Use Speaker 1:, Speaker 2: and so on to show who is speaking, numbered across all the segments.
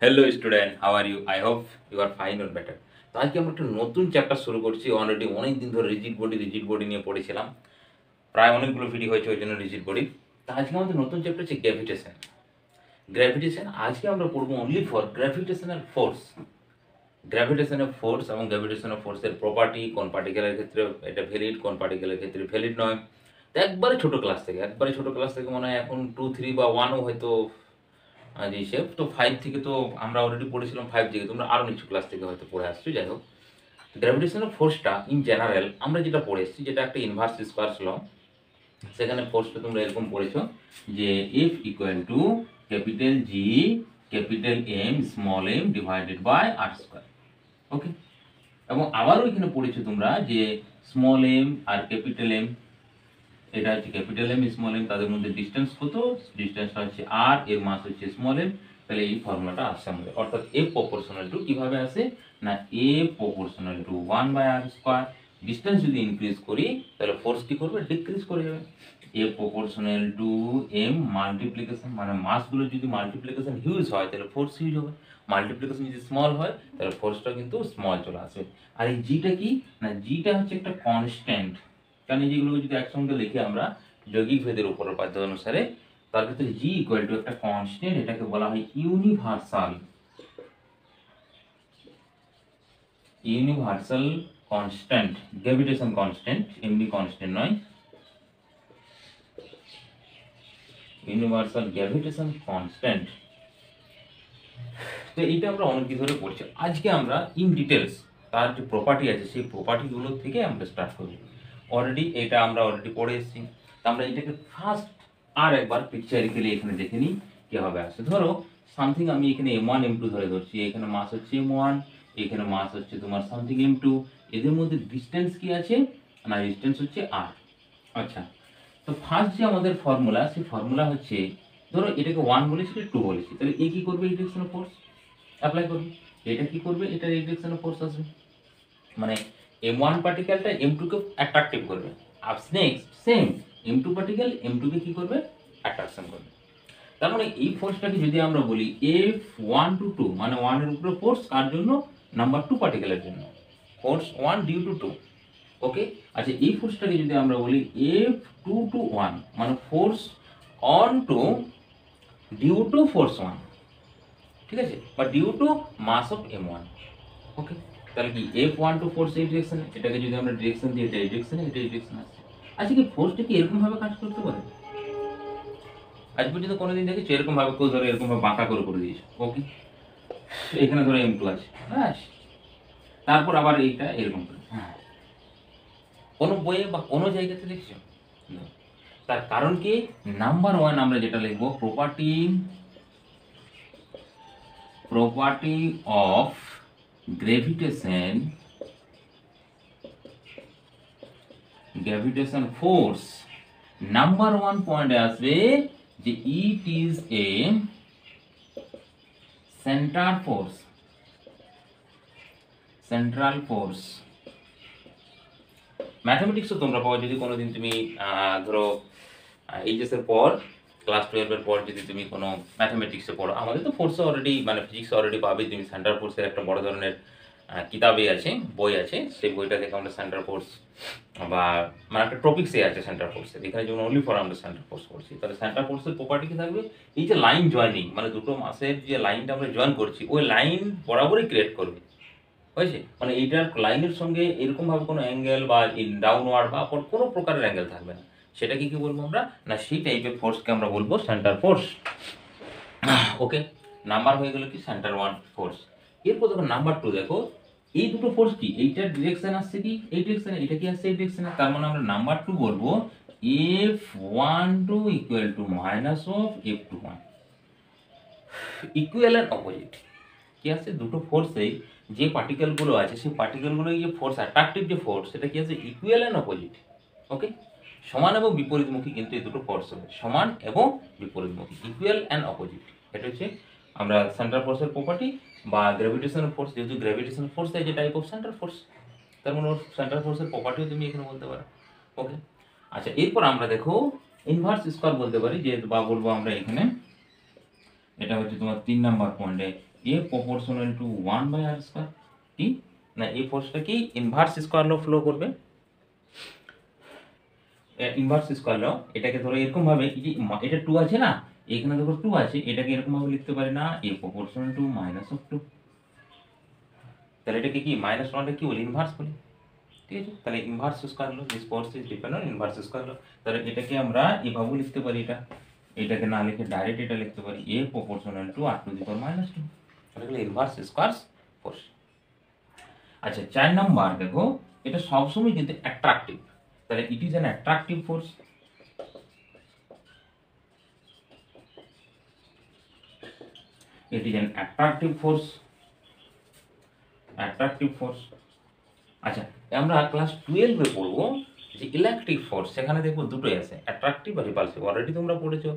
Speaker 1: Hello student, how are you? I hope you are fine or better. তো আজকে আমরা একটা নতুন চ্যাপ্টার শুরু করছি। অলরেডি অনেক দিন ধরে রিজিড বডি নিয়ে পড়েছিলাম। প্রায় অনেকগুলো ভিডিও হয়েছে ওই জন্য রিজিড বডি। তো আজকে আমাদের নতুন চ্যাপ্টার হচ্ছে গ্র্যাভিটেশন। গ্র্যাভিটেশন আজকে আমরা পড়বো অনলি ফর গ্র্যাভিটেশনাল ফোর্স। গ্র্যাভিটেশনের ফোর্স এবং গ্র্যাভিটেশনাল ফোর্সের প্রপার্টি, কোন পার্টিকেলের ক্ষেত্রে এটা ভ্যালিড, কোন পার্টিকেলের ক্ষেত্রে ভ্যালিড নয়। তো একবারে ছোটো ক্লাস থেকে মনে হয় এখন 2, 3 বা 1ও হয়তো হিসেব তো 5 থেকে তো আমরা অলরেডি পড়েছিলাম 5 থেকে, তোমরা আরও নিচু ক্লাস থেকে হয়তো পড়ে আসছো। যাই হোক, গ্র্যাভিটেশনাল ফোর্সটা ইন জেনারেল আমরা যেটা পড়ে এসেছি, যেটা একটা ইনভার্স স্কয়ারস ল, সেখানে ফোর্সটা তোমরা এরকম পড়েছো যে F equal to capital G capital M small M divided by R square. Okay, এবং আবারও এখানে পড়েছো তোমরা যে স্মল এম আর ক্যাপিটাল এম, এটা হচ্ছে ক্যাপিটাল এম স্মল এম, তাদের মধ্যে ডিস্টেন্স কত? ডিস্টেন্সটা হচ্ছে আর, এর মাস হচ্ছে স্মল এম। তাহলে এই ফর্মুলাটা আসছে আমাদের, অর্থাৎ এ প্রপোর্শনাল টু কিভাবে আসে না এ proportional to 1/r square. Distance যদি ইনক্রিজ করি তাহলে ফোর্স কি করবে? ডিক্রিজ করে যাবে। এ প্রপোর্শনাল টু এম মাল্টিপ্লিকেশন, মানে মাসগুলো যদি মাল্টিপ্লিকেশন হিউজ হয় তাহলে ফোর্স হিউজ হবে, মাল্টিপ্লিকেশন যদি স্মল হয় তাহলে ফোর্সটা কিন্তু স্মল চলে আসবে। আর এই জিটা কি না, জিটা হচ্ছে একটা কনস্ট্যান্ট। কারণ এই যেগুলো যদি একসঙ্গে লিখি আমরা যৌগিক ভেদের উপরের পাদ্য অনুসারে, তার ক্ষেত্রে জি ইকুয়াল টু একটা কনস্ট্যান্ট, এটাকে বলা হয় ইউনিভার্সাল কনস্ট্যান্ট, গ্র্যাভিটেশন কনস্ট্যান্ট, এমনি কনস্ট্যান্ট নয়, ইউনিভার্সাল গ্র্যাভিটেশন কনস্ট্যান্ট। তো এটা আমরা অনেক দিন ধরে পড়ছি। আজকে আমরা ইন ডিটেলস তার যে প্রপার্টি আছে সেই প্রপার্টিগুলো থেকে আমরা স্টার্ট করব। এটা আমরা অলরেডি পড়ে এসেছি। তো আমরা এটাকে ফার্স্ট আর একবার পিকচারিক্যালি এখানে দেখে নিই কীভাবে আসে। ধরো সামথিং আমি এখানে M1 M2 ধরে ধরছি, এখানে মাস হচ্ছে M1, এখানে মাস হচ্ছে তোমার সামথিং M2। এদের মধ্যে ডিস্টেন্স কি আছে না, ডিস্টেন্স হচ্ছে R। আচ্ছা, তো ফার্স্ট যে আমাদের ফর্মুলা, সেই ফর্মুলা হচ্ছে, ধরো এটাকে 1 বলেছি, 2 বলেছি, তাহলে এ কি করবে? এই ডিরেকশনে ফোর্স অ্যাপ্লাই করবে। এটা কি করবে? এটা এই ডিরেকশনে ফোর্স আসবে, মানে M1 পার্টিকেলটা M2 কে অ্যাট্রাকটিভ করবে। আর next same M2 particle M2 কে কি করবে? অ্যাট্রাকশন করবে। তার মানে এই ফোর্সটাকে যদি আমরা বলি F1 to 2, মানে 1 এর উপরে ফোর্স কার জন্য? নাম্বার 2 পার্টিকেলের জন্য, ফোর্স 1 ডিউ টু 2। ওকে, আচ্ছা এই ফোর্সটাকে যদি আমরা বলি F2 to 1, মানে force on two due to force 1, ঠিক আছে, বা due to mass of M1। Okay, তাহলে কি F1 টু ফোর্স এই ডিরেকশনে, এটাকে যদি আমরা ডিরেকশন দিই এটা এই ডিরেকশনে, এটা এই ডিরেকশনে আসছে। আচ্ছা, কি ফোর্সটা কি এরকম ভাবে কাজ করতে পারে? আজ পর্যন্ত কোনোদিন দেখেছো এরকম ভাবে কেউ ধরে এরকম ভাবে বাঁকা করে দিয়েছে? ওকে, এখানে ধরো M2 আছে, হ্যাঁ, তারপর আবার এইটা এরকম করে, হ্যাঁ, কোনো বইয়ে বা কোনো জায়গাতে দেখছো? তার কারণ কি? নাম্বার 1 আমরা যেটা লিখবো, property of gravitation force. Number 1 পয়েন্টে আসবে যে it is a central force. ম্যাথমেটিক্সও তোমরা পাও, যদি কোনোদিন তুমি ধরো এইচএস এর পর ক্লাস 12 এর পর যদি তুমি কোনো ম্যাথমেটিক্সে পড়ো, আমাদের তো ফোর্সে অলরেডি, মানে ফিজিক্স অলরেডি পাবে তুমি। সেন্ট্রাল ফোর্সের একটা বড় ধরনের কিতাবে আছে, বই আছে, সেই বইটা থেকে আমরা সেন্ট্রাল ফোর্স বা মানে একটা টপিক্সে আছে সেন্ট্রাল ফোর্সের, এখানে যেমন অনলি ফর আমরা সেন্ট্রাল ফোর্স করছি। তাহলে সেন্ট্রাল ফোর্সের প্রপার্টি কি থাকবে? এই যে লাইন জয়েনিং, মানে দুটো মাসের যে লাইনটা আমরা জয়েন করছি, ওই লাইন বরাবরই ক্রিয়েট করবে, হয়েছে, মানে এইটার লাইনের সঙ্গে এরকম ভাবে কোনো অ্যাঙ্গেল বা ডাউনওয়ার্ড বা কোনো প্রকারের অ্যাঙ্গেল থাকবে না। সেটাকে কি বলবো আমরা? না সেই টাইপের ফোর্সকে আমরা বলবো সেন্টার ফোর্স। ওকে, নাম্বার হয়ে গেল কি সেন্টার 1 ফোর্স। এরপর দেখো নাম্বার 2, দেখো এই দুটো ফোর্স কি, এইটার ডিরেকশন আসছে কি এই ডিরেকশনে, এটা কি আসছে এই ডিরেকশনে। তার মানে আমরা নাম্বার 2 বলবো F12 equal to minus of F21, equal and opposite. কি আছে? দুটো ফোর্সে যে পার্টিকেলগুলো আছে সেই পার্টিকেলগুলো যে ফোর্স, অ্যাট্রাকটিভ যে ফোর্স, সেটা কি আছে? Equal and opposite. ওকে, সমান এবং বিপরীতমুখী, কিন্তু এই দুটো ফোর্স হবে সমান এবং বিপরীতমুখী, ইকুয়াল অ্যান্ড অপোজিট। এটা হচ্ছে আমরা সেন্ট্রাল ফোর্সের প্রপার্টি বা গ্র্যাভিটেশনাল ফোর্স, যেহেতু গ্র্যাভিটেশনাল ফোর্স যে টাইপ অফ সেন্ট্রাল ফোর্স, তার মানে সেন্ট্রাল ফোর্সের প্রপার্টিও তুমি এখানে বলতে পারো। ওকে, আচ্ছা এরপর আমরা দেখো ইনভার্স স্কয়ার বলতে পারি, যে বা বলবো আমরা এখানে এটা হচ্ছে তোমার 3 নাম্বার পয়েন্টে এ প্রপোর্শনাল টু 1/r²। কি না, এই ফোর্সটা কি ইনভার্স স্কয়ার ল ফ্লো করবে। ইনভার্স স্কয়ার ল এটাকে ধরো এরকম ভাবে, এই যে এটা 2 আছে না, এখানে দেখো 2 আছে, এটাকে এরকম ভাবে লিখতে পারি না, এ প্রপোর্শনাল টু -2। তাহলে এটাকে কি -1টা কি বলি, ইনভার্স বলি। ঠিক আছে, তাহলে inverse square law, this force is depend on inverse square law. তাহলে এটাকে আমরা এভাবে লিখতে পারি, এটাকে না লিখে ডাইরেক্ট এটা লিখতে পারি এ প্রপোর্শনাল টু r⁻²। তাহলে হলো ইনভার্স স্কয়ার ফোর্স। আচ্ছা 4 নাম্বার দেখো, এটা সবসময় কিন্তু অ্যাট্রাকটিভ, তাহলে ইট is an attractive force. It is an attractive force, attractive force. আচ্ছা আমরা ক্লাস 12 এ পড়বো যে ইলেকট্রিক ফোর্স, সেখানে দেখবো দুটোই আছে, অ্যাট্রাকটিভ আর রিপালসিভ। অলরেডি তোমরা পড়েছো,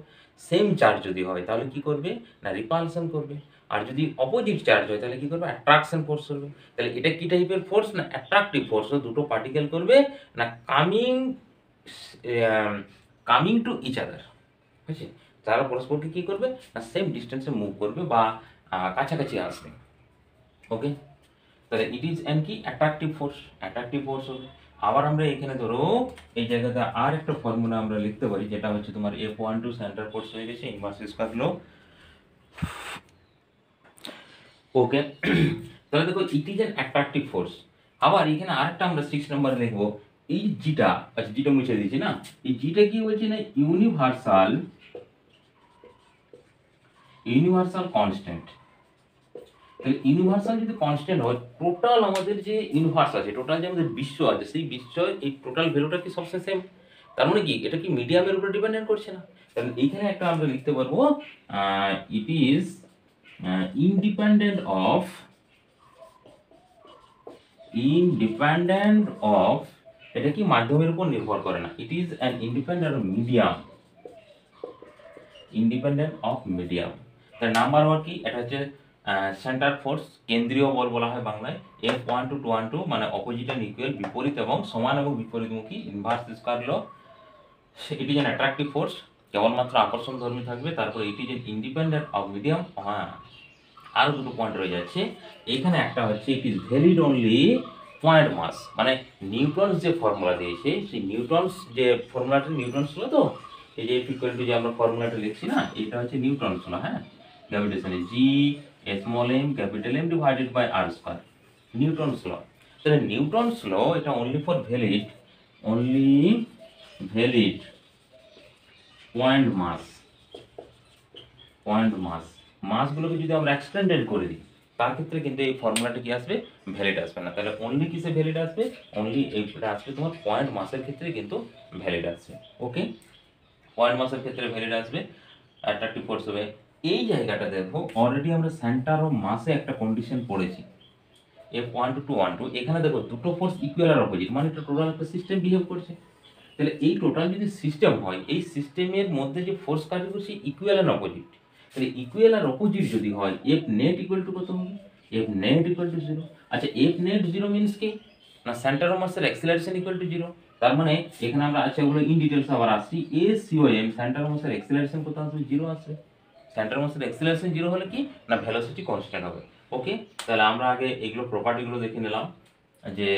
Speaker 1: সেম চার্জ যদি হয় তাহলে কি করবে না রিপালশন করবে, আর যদি অপোজিট চার্জ হয় তাহলে কি করবে অ্যাট্রাকশন ফোর্স করবে। তাহলে এটা কি টাইপের ফোর্স না অ্যাট্রাকটিভ ফোর্স, দুটো পার্টিকেল করবে না কামিং টু ইচ আদার, বুঝছি, তারা পরস্পরকে কি করবে না সেম ডিস্টেন্সে মুভ করবে বা কাছাকাছি আসবে। ওকে, তাহলে ইট ইজ অ্যান কি অ্যাট্রাকটিভ ফোর্স, অ্যাট্রাকটিভ ফোর্স হবে। আবার আমরা এখানে ধরো এই জায়গাতে আর একটা ফর্মুলা আমরা লিখতে পারি, যেটা হচ্ছে তোমার F12 সেন্টার ফোর্স হয়ে গেছে ইনভার্স স্কয়ার ল। ওকে, তাহলে দেখো ইট ইজ অ্যান অ্যাট্রাকটিভ ফোর্স। আবার এখানে আরেকটা আমরা 6 নম্বরে লিখবো, এই জিটা, আচ্ছা জিটা মুছে দিয়েছি না, এই জিটা কি বলছে না ইউনিভার্সাল, ইউনিভার্সাল কনস্ট্যান্ট। তাহলে ইউনিভার্সাল যদি কনস্ট্যান্ট হয়, টোটাল আমাদের যে ইউনিভার্স আছে, টোটাল যে আমাদের বিশ্ব আছে, সেই বিশ্ব এই টোটাল ভ্যালুটা কি সবসময় সেম। তার মানে কি এটা কি মিডিয়ামের উপর ডিপেন্ডেন্ট করছে না। তাহলে এইখানে একটা আমরা লিখতে পারবো ইট is independent of, independent of, এটা কি মাধ্যমের উপর নির্ভর করে না, it is an independent of medium, independent of medium. তার নাম্বার ওয়ান কি, এটা হচ্ছে সেন্টার ফোর্স, কেন্দ্রীয় বল বলা হয় বাংলায়। F12 মানে অপোজিট অ্যান্ড ইকুয়াল, বিপরীত এবং সমান এবং বিপরীতমুখী, inverse square law. It is an attractive force, কেবলমাত্র আকর্ষণ ধর্মী থাকবে। তারপরে it is independent of medium. হ্যাঁ, আরও দুটো পয়েন্ট রয়ে যাচ্ছে এখানে, একটা হচ্ছে it is valid only point mass, মানে নিউটনস যে ফর্মুলা দিয়েছে, সেই নিউটনস যে ফর্মুলাটা, নিউটনস ল তো, এই যে ফ্রিকোয়েন্সি যে আমরা ফর্মুলাটা লিখছি না, এটা হচ্ছে নিউটনস ল। হ্যাঁ, গ্র্যাভিটেশনে G small M capital M divided by R square, Newton's law. তাহলে নিউটনস ল এটা only for valid, only valid point mass, point mass. মাসগুলোকে যদি আমরা এক্সটেন্ডেড করে দিই, তার ক্ষেত্রে কিন্তু এই ফর্মুলাটা কি আসবে ভ্যালিড আসবে না। তাহলে অনলি কিসে ভ্যালিড আসবে, অনলি এইটা আসবে তোমার পয়েন্ট মাসের ক্ষেত্রে কিন্তু ভ্যালিড আসবে। ওকে, পয়েন্ট মাসের ক্ষেত্রে ভ্যালিড আসবে, অ্যাট্রাকটিভ ফোর্স হবে। এই জায়গাটা দেখো অলরেডি আমরা সেন্টার অফ মাসে একটা কন্ডিশন পড়েছি, F12 এখানে দেখো দুটো ফোর্স ইকুয়াল আর অপোজিট, মানে এটা টোটাল একটা সিস্টেম বিহেভ করছে। তাহলে এই টোটাল যদি সিস্টেম হয়, এই সিস্টেমের মধ্যে যে ফোর্স কাজ করছে ইকুয়াল আর অপোজিট, তাহলে ইকুয়াল আর অপোজিট যদি হয়, এফ নেট ইকুয়াল টু কত হবে, এফ নেট ইকুয়াল টু 0। আচ্ছা এফ নেট 0 মিন্স কি না সেন্টার অফ মাসের অ্যাক্সিলারেশন ইকুয়াল টু 0। তার মানে এখানে আমরা আছে ওগুলো ইন ডিটেইলস আবার আসছি, এ সিওএম সেন্টার অফ মাসের অ্যাক্সিলারেশন কত আসবে 0 আসবে। সেন্টার অফ মাসের অ্যাক্সিলারেশন 0 হলে কি না ভেলোসিটি কনস্ট্যান্ট হবে। ওকে, তাহলে আমরা আগে এগুলো প্রপার্টিগুলো দেখে নিলাম, যে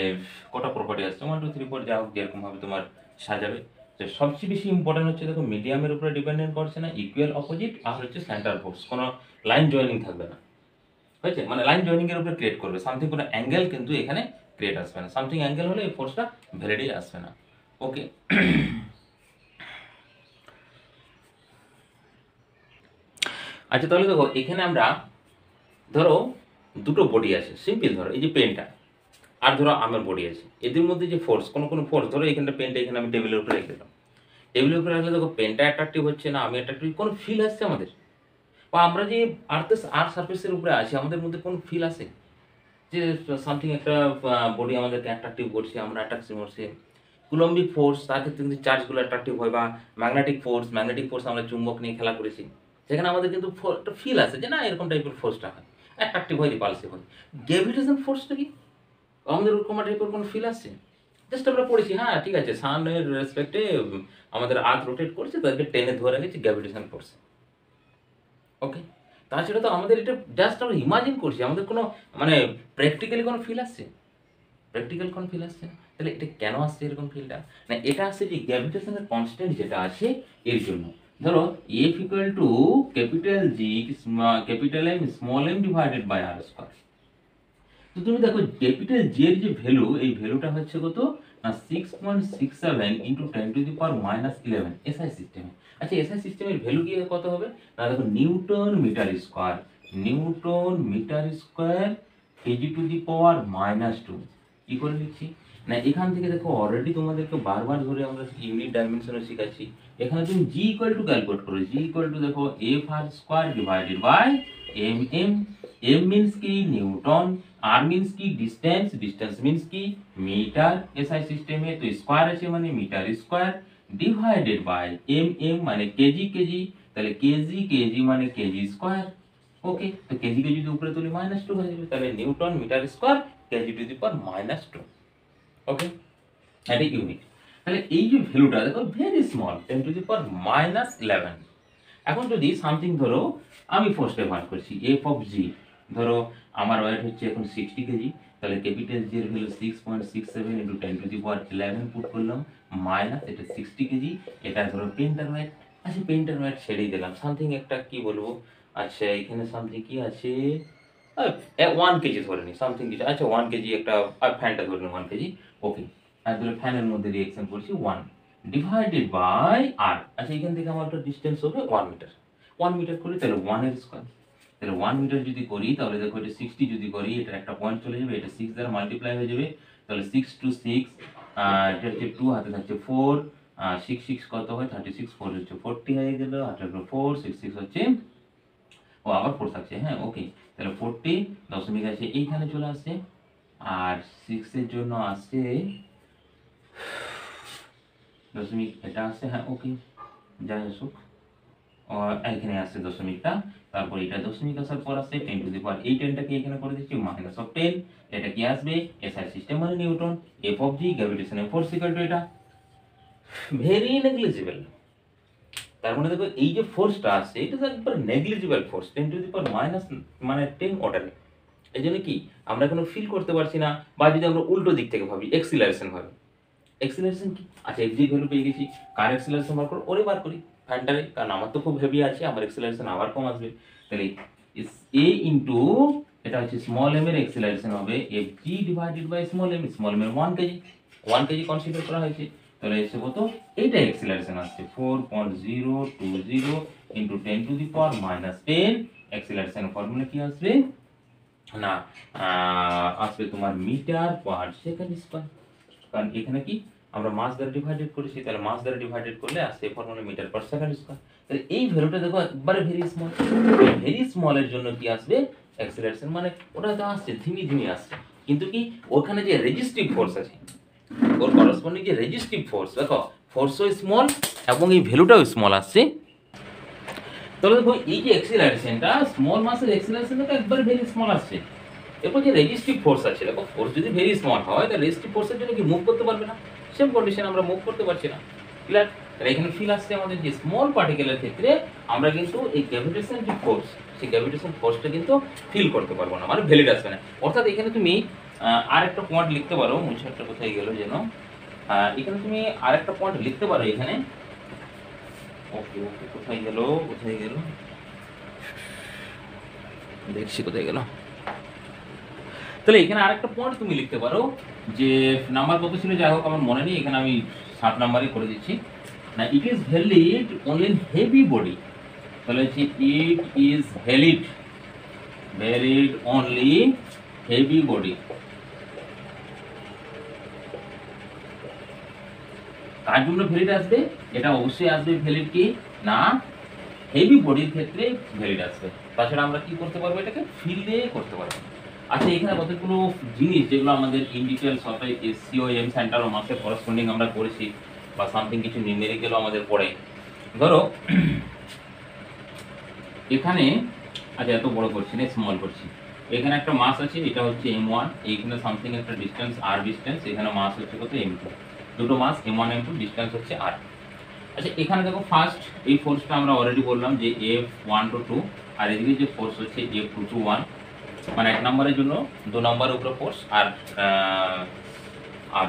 Speaker 1: কটা প্রপার্টি আসছে 1 2 3 4, যা হোক যেরকম ভাবে তোমার সাজাবে। যে সবচেয়ে বেশি ইম্পর্টেন্ট হচ্ছে দেখো মিডিয়ামের উপরে ডিপেন্ডেন্ট করছে না, ইকুয়াল অপোজিট, আর হচ্ছে সেন্টার ফোর্স, কোনো লাইন জয়েনিং থাকবে না, হয়েছে, মানে লাইন জয়েনিং এর উপরে ক্রিয়েট করবে সামথিং, কোনো অ্যাঙ্গেল কিন্তু এখানে ক্রিয়েট আসবে না, সামথিং অ্যাঙ্গেল হলে এই ফোর্সটা ভ্যালিডই আসবে না। ওকে, আচ্ছা তাহলে দেখো এখানে আমরা ধরো দুটো বডি আছে, সিম্পল ধরো এই যে পেনটা, আর ধরো আমার বডি আছে, এদের মধ্যে যে ফোর্স, কোনো ফোর্স, ধরো এখানটা পেনটা এখানে আমি টেবিলের উপরে রেখে দিলাম, টেবিলের উপরে রাখলে দেখো পেনটা অ্যাট্রাকটিভ হচ্ছে না, আমি অ্যাট্রাকটিভ, কোনো ফিল আসছে আমাদের, বা আমরা যে আর সারফেসের উপরে আছি আমাদের মধ্যে কোনো ফিল আসে যে সামথিং একটা বডি আমাদেরকে অ্যাট্রাকটিভ করছে, আমরা অ্যাট্রাকশন করছে। কুলম্বিক ফোর্স, তার ক্ষেত্রে কিন্তু চার্জগুলো অ্যাট্রাকটিভ হয়, বা ম্যাগনেটিক ফোর্স আমরা চুম্বক নিয়ে খেলা করেছি, সেখানে আমাদের কিন্তু একটা ফিল আসে যে না এরকম টাইপের ফোর্সটা হয়, অ্যাট্রাকটিভ হয়, রিপালসিভ হয়। গ্র্যাভিটেশন ফোর্সটা কি আমাদের ওরকম টাইপের কোনো ফিল আসছে, জাস্ট আমরা পড়েছি হ্যাঁ ঠিক আছে সানের রেসপেক্টে আমাদের আর্থ রোটেট করছে, তাদেরকে টেনে ধরে রেখেছি গ্র্যাভিটেশন ফোর্স। ওকে, তাছাড়া তো আমাদের এটা জাস্ট আমরা ইমাজিন করছি, আমাদের কোনো মানে প্র্যাকটিক্যালি কোনো ফিল আসছে, প্র্যাকটিক্যাল কোনো ফিল আসছে না। তাহলে এটা কেন আসছে এরকম ফিলটা? না এটা আসছে যে গ্র্যাভিটেশনের কনস্ট্যান্ট যেটা আছে এর জন্য। ধরো F equal to capital G capital M small M divided by R square. তো তুমি দেখো ক্যাপিটাল জি এর যে ভ্যালু, এই ভ্যালুটা হচ্ছে কত না 6.67 ইন্টু 10⁻⁻11 এসআই সিস্টেমে। আচ্ছা এসআই সিস্টেমের ভ্যালু কি কত হবে না, দেখো newton metre square, newton metre square K G to the power -2। কি করে লিখছি না, এখান থেকে দেখো অলরেডি তোমাদেরকে বারবার ধরে আমরা ইউনিট ডাইমেনশনে শিখাচ্ছি। এখানে তুমি জি ইকুয়াল টু ক্যালকুলেট করো, জি ইকুয়াল টু দেখো F R square divided by M M. M means কি নিউটন, আর মিন্স কি ডিস্টেন্স, ডিস্টেন্স মিন্স কি মিটার এসআই সিস্টেমে, তো স্কোয়ার আছে মানে metre square, divided by M M মানে কেজি কেজি, তাহলে কেজি কেজি মানে কেজি স্কোয়ার। ওকে, তো কেজি কে যদি উপরে তুলি -2 হয়ে যাবে, তাহলে newton metre square K G to the power -2। Okay, এটা ইউনিট। তাহলে এই যে ভ্যালুটা দেখো very small 10 to the power -11। এখন যদি সামথিং ধরো আমি ফার্স্টে বার করছি এফ অফ জি, ধরো আমার ওয়েট হচ্ছে এখন 60 কেজি, তাহলে ক্যাপিটাল জি এর value 6.67 into 10 to the power 11 put করলাম, মাইনাস এটা 60 কেজি, এটা ধরো পেন্টার ওয়েট। আচ্ছা পেন্টার ওয়েট ছেড়েই দিলাম, সামথিং একটা কি বলবো, আচ্ছা এখানে সামথিং কি আছে 1 কেজি ধরে নি সামথিং কিছু, আচ্ছা 1 কেজি একটা ফ্যানটা ধরে নি 1 কেজি। ওকে, আর তাহলে ফ্যানের মধ্যে রিঅ্যাকশন করছি 1 ডিভাইডেড বাই আর। আচ্ছা এখান থেকে আমার একটা ডিসটেন্স হবে 1 মিটার, 1 মিটার করি তাহলে 1 এর স্কয়ার, তাহলে 1 মিটার যদি করি তাহলে দেখো এটা 60 যদি করি এটা একটা পয়েন্ট চলে যাবে, এটা 6 দ্বারা মাল্টিপ্লাই হয়ে যাবে, তাহলে 6 টু 6 এটা হচ্ছে 2 হাতে থাকছে 4, 6 6 কত হয় 36, 4 হচ্ছে 40 হয়ে গেল, আর 4 6 6 হচ্ছে ও আবার 4 থাকছে। হ্যাঁ ওকে, তাহলে 40 দশমিক আছে এইখানে চলে আসছে, আর 6 এর জন্য আসছে দশমিক, এটা আসছে। হ্যাঁ ওকে, যাই আসুক এখানে আসছে দশমিকটা, তারপর এটা দশমিক আসার পর আসছে 10 টু দি পাওয়ার, এই 10টাকে এখানে করে দিচ্ছি -10। এটা কি আসবে এসআই সিস্টেম মানে Newton, F of G gravitational force equal to এটা ভেরি নেগলিজিবল। তার মানে দেখো এই যে ফোর্সটা আসছে এটা তো একবার নেগলিজিবল ফোর্স 10 টু দি পাওয়ার মানে 10 অর্ডারে। এই জন্য কি আমরা কোনো ফিল করতে পারছি না, বা যদি আমরা উল্টো দিক থেকে ভাবি এক্সিলারেশন ভাবি, এক্সিলারেশন কি, আচ্ছা এফ জি ভ্যালু পেয়ে গেছি, কার এক্সিলারেশন বার করো ওরে বার করি ফ্যানটারে, কারণ আমার তো খুব হেভি আছে, আমার এক্সিলারেশন আবার কম আসবে, তাহলে এ ইনটু এটা হচ্ছে স্মল এম এর এক্সিলারেশন হবে F G divided by small M, small M এর 1 কেজি, 1 কেজি কনসিডার করা হয়েছে, তাহলে এসে কত এইটা এক্সিলারেশন আসছে 4.020 into 10 to the power -10। Acceleration formula কি আসবে না আসবে তোমার মিটার পার সেকেন্ড স্কয়ার, কারণ এখানে কি আমরা মাস দ্বারা ডিভাইডেড করেছি, তাহলে মাস দ্বারা ডিভাইডেড করলে আসছে formula metre per second square. তাহলে এই ভ্যালুটা দেখো একবারে ভেরি স্মল, ভেরি স্মল এর জন্য কি আসবে অ্যাক্সিলারেশন, মানে ওটা তো আসছে ধীমি ধীমি আসছে, কিন্তু কি ওখানে যে রেজিস্টিভ ফোর্স আছে ওর করসপন্ডিং যে রেজিস্টিভ ফোর্স দেখো ফোর্সও স্মল এবং এই ভ্যালুটাও স্মল আসছে। তাহলে দেখো এই যে অ্যাক্সিলারেশনটা স্মল মাসের অ্যাক্সিলারেশনটা একবারে ভেরি স্মল আসছে। এরপর যে রেজিস্টিভ ফোর্স আছে দেখো, ফোর্স যদি ভেরি স্মল হয় তাহলে রেজিস্টিভ ফোর্সের জন্য কি মুভ করতে পারবে না, সেম কন্ডিশন আমরা মুভ করতে পারছি না, ক্লিয়ার। তাহলে এখানে ফিল আসছে আমাদের যে স্মল পার্টিকেলের ক্ষেত্রে আমরা কিন্তু এই গ্র্যাভিটেশন যে ফোর্স সেই গ্র্যাভিটেশন ফোর্সটা কিন্তু ফিল করতে পারবো না, মানে ভ্যালিড আসবে না। অর্থাৎ এখানে তুমি আরেকটা পয়েন্ট লিখতে পারো, মুছারটা কোথায় গেল যেন, এখানে তুমি আরেকটা পয়েন্ট লিখতে পারো এখানে, ওকে ওকে কোথায় গেল কোথায় গেল দেখছি কোথায় গেল, তাহলে এখানে আরেকটা পয়েন্ট তুমি লিখতে পারো যে নাম্বার কত ছিল যাই হোক আমার মনে নেই, এখানে আমি 7 নাম্বারই করে দিচ্ছি না, it is valid only in heavy body, তাহলে হচ্ছে it is valid only heavy body. কার জন্য ভ্যালিড আসবে, এটা অবশ্যই আসবে ভ্যালিড কি না হেভি বডির ক্ষেত্রে ভ্যালিড আসবে, তাছাড়া আমরা কি করতে পারবো এটাকে ফিল দিয়ে করতে পারবো। আচ্ছা এখানে কতগুলো জিনিস যেগুলো আমাদের ইন ডিটেলস অর্থাৎ এসসিও এম সেন্টার ও মার্কসের করসপন্ডিং আমরা করেছি, বা সামথিং কিছু নিউমেরিক্যালও আমাদের পড়ে। ধরো এখানে আচ্ছা এত বড় করছি না স্মল করছি, এখানে একটা মাস আছে এটা হচ্ছে m1, এইখানে সামথিং একটা ডিসটেন্স r ডিসটেন্স, এখানে মাস হচ্ছে কত m2, দুটো মাস m1 m2 ডিসটেন্স হচ্ছে r। আচ্ছা এখানে দেখো ফার্স্ট এই ফোর্সটা আমরা অলরেডি বললাম যে F1 to 2, আর এদিকে যে ফোর্স হচ্ছে F2 to 1, মানে 1 নম্বরের জন্য 2 নম্বরের উপরে ফোর্স, আর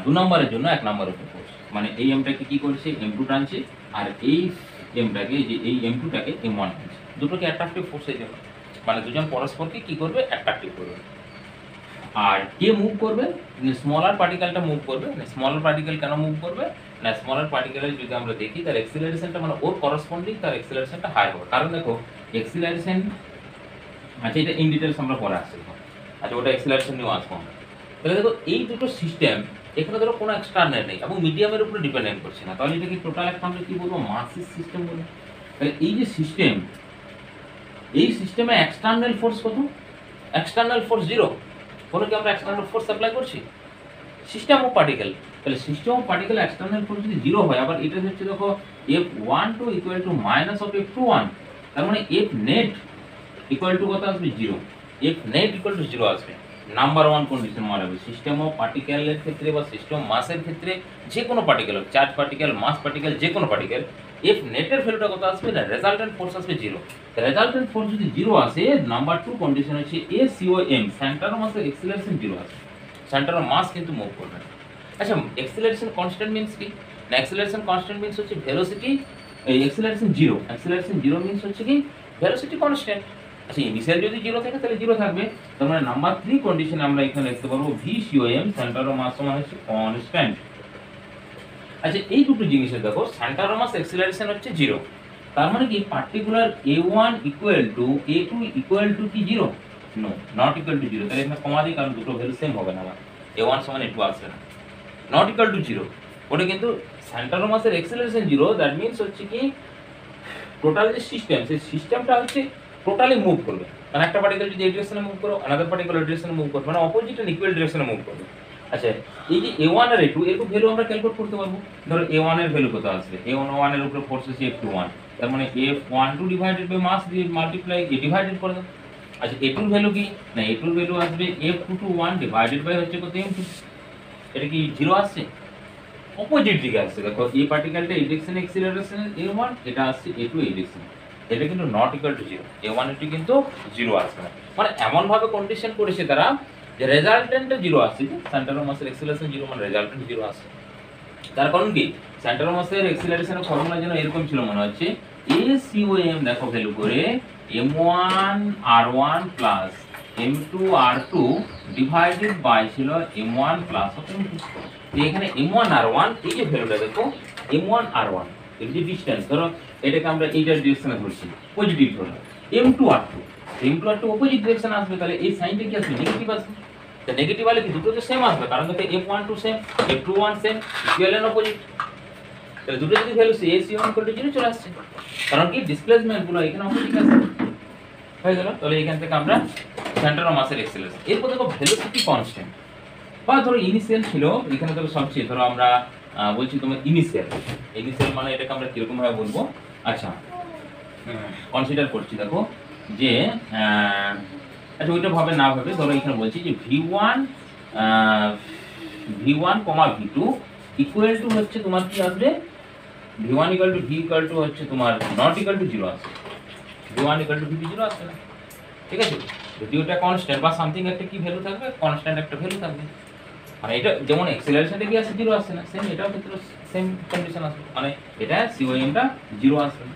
Speaker 1: 2 নম্বরের জন্য 1 নম্বরের উপরে ফোর্স, মানে এই এমটাকে কি করছে M2 টানছে, আর এই এমটাকে যে এই M2টাকে M1 টানছে, দুটোকে অ্যাট্রাকটিভ ফোর্স এই জন্য, মানে দুজন পরস্পরকে কি করবে অ্যাট্রাকটিভ করবে। আর কে মুভ করবে, স্মলার পার্টিকেলটা মুভ করবে। স্মলার পার্টিকেল কেন মুভ করবে না, স্মলার পার্টিকেলের যদি আমরা দেখি তার এক্সিলারেশনটা মানে ওর করসপন্ডিং তার এক্সিলারেশনটা হাই হবে, কারণ দেখো এক্সিলারেশন, আচ্ছা এটা ইন ডিটেলস আমরা পরে আসছি, আচ্ছা ওটা এক্সিলারেশন নিয়েও আসবো আমরা। তাহলে দেখো এই দুটো সিস্টেম এখানে ধরো কোনো এক্সটার্নাল নেই এবং মিডিয়ামের উপরে ডিপেন্ডেন্ট করছে না, তাহলে এটাকে টোটাল একটা আমরা কি বলবো মাসিস সিস্টেম বলবো। তাহলে এই যে সিস্টেম, এই সিস্টেমে এক্সটার্নাল ফোর্স কত, এক্সটার্নাল ফোর্স 0, কোনো কি আমরা এক্সটার্নাল ফোর্স অ্যাপ্লাই করছি, সিস্টেম অফ পার্টিকেল, তাহলে system of particle external force যদি 0 হয়, আবার এটা হচ্ছে দেখো F12 equal to minus of F21, তার মানে F নেট ইকুয়াল টু কত আসবে 0, F নেট ইকুয়াল টু 0 আসবে। নাম্বার 1 কন্ডিশন মারা হবে সিস্টেম অফ পার্টিকেলের ক্ষেত্রে বা সিস্টেম মাসের ক্ষেত্রে, যে কোনো পার্টিকেল, চার্জ পার্টিকেল, মাস পার্টিকেল, যে কোনো পার্টিকেল, F নেটের ভ্যালুটা কত আসবে না, রেজাল্টেন্ট ফোর্স আসবে 0। রেজাল্টেন্ট ফোর্স যদি 0 আসে, নাম্বার 2 কন্ডিশন হচ্ছে ACOM, সেন্টার অফ মাসের এক্সিলারেশন 0 আসবে, সেন্টার অফ মাস কিন্তু মুভ করবে না। আচ্ছা এক্সিলারেশন কনস্ট্যান্ট মিন্স কি না, এক্সিলারেশন কনস্ট্যান্ট মিন্স হচ্ছে ভেলোসিটি, এই এক্সিলারেশন 0, এক্সিলারেশন 0 মিন্স হচ্ছে কি ভেলোসিটি কনস্ট্যান্ট। আচ্ছা ইনিশিয়াল যদি 0 থাকে তাহলে 0 থাকবে, তার মানে নাম্বার 3 কন্ডিশনে আমরা এখানে লিখতে পারবো VCOM, সেন্টার অফ মাস সমান হচ্ছে কনস্ট্যান্ট। আচ্ছা এই দুটো জিনিসের দেখো সেন্টার অফ মাস এক্সিলারেশন হচ্ছে 0, তার মানে কি particular A1 equal to A2 equal to কি 0, নো নট ইকুয়াল টু 0, তাহলে এখানে কমা দিই কারণ দুটো ভ্যালু সেম হবে না, আমার A1 সমান A2 আসবে না, নট ইকুয়াল টু 0, ওটা কিন্তু সেন্টার অফ মাসের এক্সিলারেশন 0, দ্যাট মিন্স হচ্ছে কি টোটাল যে সিস্টেম, সেই সিস্টেমটা হচ্ছে টোটালি মুভ করবে, মানে একটা পার্টিকেল যদি এই ডিরেকশনে মুভ করো, আনাদার পার্টিকেল ওই ডিরেকশনে মুভ করবে, মানে অপোজিট এন্ড ইকুয়াল ডিরেকশনে মুভ করবে। আচ্ছা এই যে A1 আর A2 এর ভ্যালু আমরা ক্যালকুলেট করতে পারবো, ধরো A1 এর ভ্যালু কত আসবে, A1 এর উপরে ফোর্স আছে F21, তার মানে F12 ডিভাইডেড বাই মাস দিয়ে মাল্টিপ্লাই ডিভাইডেড করে দাও। আচ্ছা A2 এর ভ্যালু কি না, A2 এর ভ্যালু আসবে F2 to 1 ডিভাইডেড বাই হচ্ছে কত M2, এটা কি 0 আসছে, অপোজিট দিকে আসছে, দেখো এই পার্টিকেলটা এই ডিরেকশনে এক্সিলারেশন A1, এটা আসছে A2 এই ডিরেকশনে, এটা কিন্তু নট ইকুয়াল টু 0, A1 এটি কিন্তু 0 আসবে না, মানে এমন ভাবে কন্ডিশন করেছে তারা যে রেজাল্টেন্টে 0 আসছে, যে সেন্টার অফ মাসের এক্সিলারেশন 0 মানে রেজাল্টেন্ট 0 আসছে। তার কারণ কি সেন্টার অফ মাসের এক্সিলারেশনের ফর্মুলা যেন এরকম ছিল মনে হচ্ছে, ACOM দেখো ভ্যালু করে M1 R1 plus M2 R2 divided by ছিল M1 প্লাস M2, এখানে M1 R1 এই যে ভ্যালুটা দেখো M1 R1 এর যে ডিসটেন্স, ধরো এটাকে আমরা এইটার ডিরেকশনে ধরছি পজিটিভ ধরো, M2 R2 অপোজিট ডিরেকশনে আসবে, তাহলে এই সাইনটা কি আসবে নেগেটিভ আসবে, তো নেগেটিভ হলে কি দুটো তো সেম আসবে, কারণ দেখো F12 same F21 same, equal and opposite, তাহলে দুটো যদি ভ্যালু ACOM ইকুয়াল টু 0 চলে আসছে, কারণ কি ডিসপ্লেসমেন্ট গুলো এখানে অপোজিট আছে, হয়ে গেল। তাহলে এখান থেকে আমরা সেন্টার অফ মাসের এক্সিলারেশন, এরপর দেখো ভেলোসিটি কনস্ট্যান্ট, বা ধরো ইনিশিয়াল ছিল এখানে, ধরো সবচেয়ে ধরো আমরা বলছি তোমার ইনিশিয়াল মানে এটাকে আমরা কিরকম ভাবে বলবো, আচ্ছা কনসিডার করছি দেখো যে আচ্ছা ওইটা ভাবে না ভাবে ধরো এখানে বলছি যে V1 V2 ইকুয়াল টু হচ্ছে তোমার কি আসবে, V1 equal to V equal to হচ্ছে তোমার নট ইকুয়াল টু 0 আসবে, V1 ইকুয়াল টু V 0 আসবে না, ঠিক আছে, যদি ওটা কনস্ট্যান্ট বা সামথিং একটা কি ভ্যালু থাকবে, কনস্ট্যান্ট একটা ভ্যালু থাকবে, মানে এটা যেমন এক্সিলারেশনটা কি আসছে 0 আসছে না, সেম এটাও ক্ষেত্রে সেম কন্ডিশন আসবে, মানে এটা COMটা 0 আসবে না।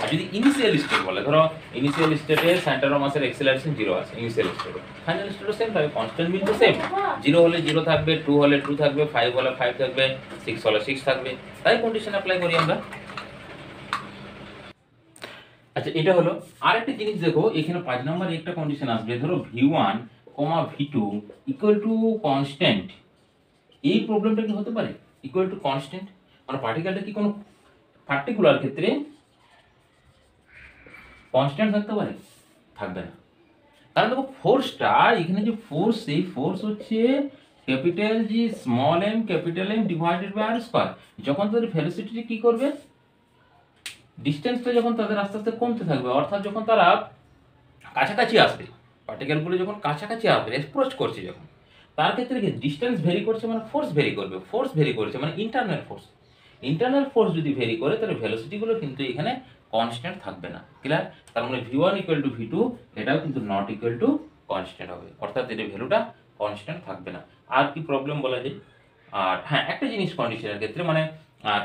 Speaker 1: আর যদি ইনিশিয়াল স্টেট বলে, ধরো ইনিশিয়াল স্টেটে সেন্টার অফ মাসের এক্সিলারেশন 0 আছে ইনিশিয়াল স্টেটে, ফাইনাল স্টেটও সেম থাকবে, কনস্ট্যান্ট মিন তো সেম, 0 হলে 0 থাকবে, 2 হলে 2 থাকবে, 5 হলে 5 থাকবে, 6 হলে 6 থাকবে, তাই কন্ডিশন অ্যাপ্লাই করি আমরা। আচ্ছা এটা হলো আরেকটা জিনিস দেখো, এখানে 5 নম্বর একটা কন্ডিশন আসবে, ধরো V1, V2 equal to constant, এই প্রবলেমটা কি হতে পারে ইকুয়াল টু কনস্ট্যান্ট, মানে পার্টিকেলটা কি কোনো পার্টিকুলার ক্ষেত্রে কনস্ট্যান্ট থাকতে পারে, থাকবে না, কারণ দেখো ফোর্সটা এখানে যে ফোর্স, এই ফোর্স হচ্ছে capital G small m capital M divided by r², যখন তাদের ভেলোসিটি কি করবে, ডিসটেন্সটা যখন তাদের আস্তে আস্তে কমতে থাকবে, অর্থাৎ যখন তারা কাছাকাছি আসবে, পার্টিকেলগুলো যখন কাছাকাছি আসবে অ্যাপ্রোচ করছে যখন, তার ক্ষেত্রে কি ডিসটেন্স ভেরি করছে মানে ফোর্স ভেরি করবে, ফোর্স ভেরি করছে মানে ইন্টারনাল ফোর্স যদি ভেরি করে তাহলে ভেলোসিটিগুলো কিন্তু এখানে কনস্ট্যান্ট থাকবে না। ক্লিয়ার? তার মানে v1 ইকুয়াল টু v2 এটাও কিন্তু নট ইকুয়াল টু কনস্ট্যান্ট হবে, অর্থাৎ এর ভ্যালুটা কনস্ট্যান্ট থাকবে না। আর কি প্রবলেম বলা যায়? আর হ্যাঁ, একটা জিনিস কন্ডিশনের ক্ষেত্রে মানে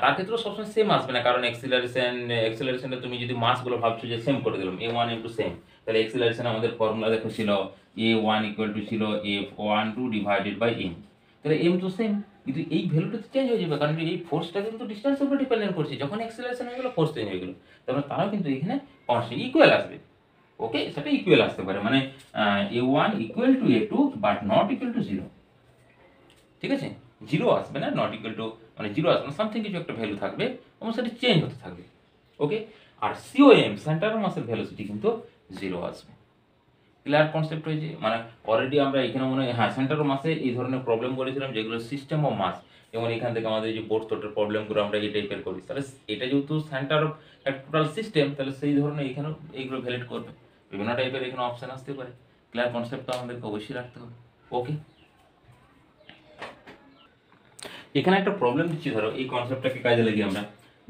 Speaker 1: তার ক্ষেত্রেও সবসময় সেম আসবে না, কারণ এক্সিলারেশনে তুমি যদি মাসগুলো ভাবছো যে সেম করে দিলাম a1 ইন্টু সেম, তাহলে এক্সিলারেশন আমাদের ফর্মুলা দেখো ছিল a1 ইকুয়াল টু ছিল f12 ডিভাইডেড বাই m, তাহলে m তো সেম, কিন্তু এই ভ্যালুটা তো চেঞ্জ হয়ে যাবে, কারণ এই ফোর্সটা কিন্তু ডিস্টেন্সের উপর ডিপেন্ডেন্ট করছে, যখন এক্সিলারেশন হয়ে গেলো ফোর্স চেঞ্জ হয়ে গেলো, তারপরে তারাও কিন্তু এখানে কনস্ট্যান্ট ইকুয়াল আসবে। ওকে, সেটা ইকুয়াল আসতে পারে, মানে a1 equal to a2 but not equal to 0। ঠিক আছে, 0 আসবে না, নট ইকুয়াল টু মানে 0 আসবে না, সামথিং কিছু একটা ভ্যালু থাকবে এবং সেটা চেঞ্জ হতে থাকবে। ওকে, আর সিওএম সেন্টার অফ মাসের ভ্যালোসিটি কিন্তু 0 আসবে। ক্লিয়ার কনসেপ্ট হয়েছে? মানে অলরেডি আমরা এখানে মনে হয় হ্যাঁ সেন্টার অফ মাসে এই ধরনের প্রবলেম করেছিলাম যেগুলো সিস্টেম অফ মাস, যেমন এখান থেকে আমাদের যে বোর্ড টোটের প্রবলেমগুলো আমরা এই টাইপের করি, তাহলে এটা যেহেতু সেন্টার অফ একটা টোটাল সিস্টেম, তাহলে সেই ধরনের এখানেও এইগুলো ভ্যালিড করবে, বিভিন্ন টাইপের এখানে অপশন আসতে পারে। ক্লিয়ার কনসেপ্ট তো আমাদেরকে অবশ্যই রাখতে হবে। ওকে, এখানে একটা প্রবলেম দিচ্ছি, ধরো এই কনসেপ্টটাকে কাজে লাগিয়ে আমরা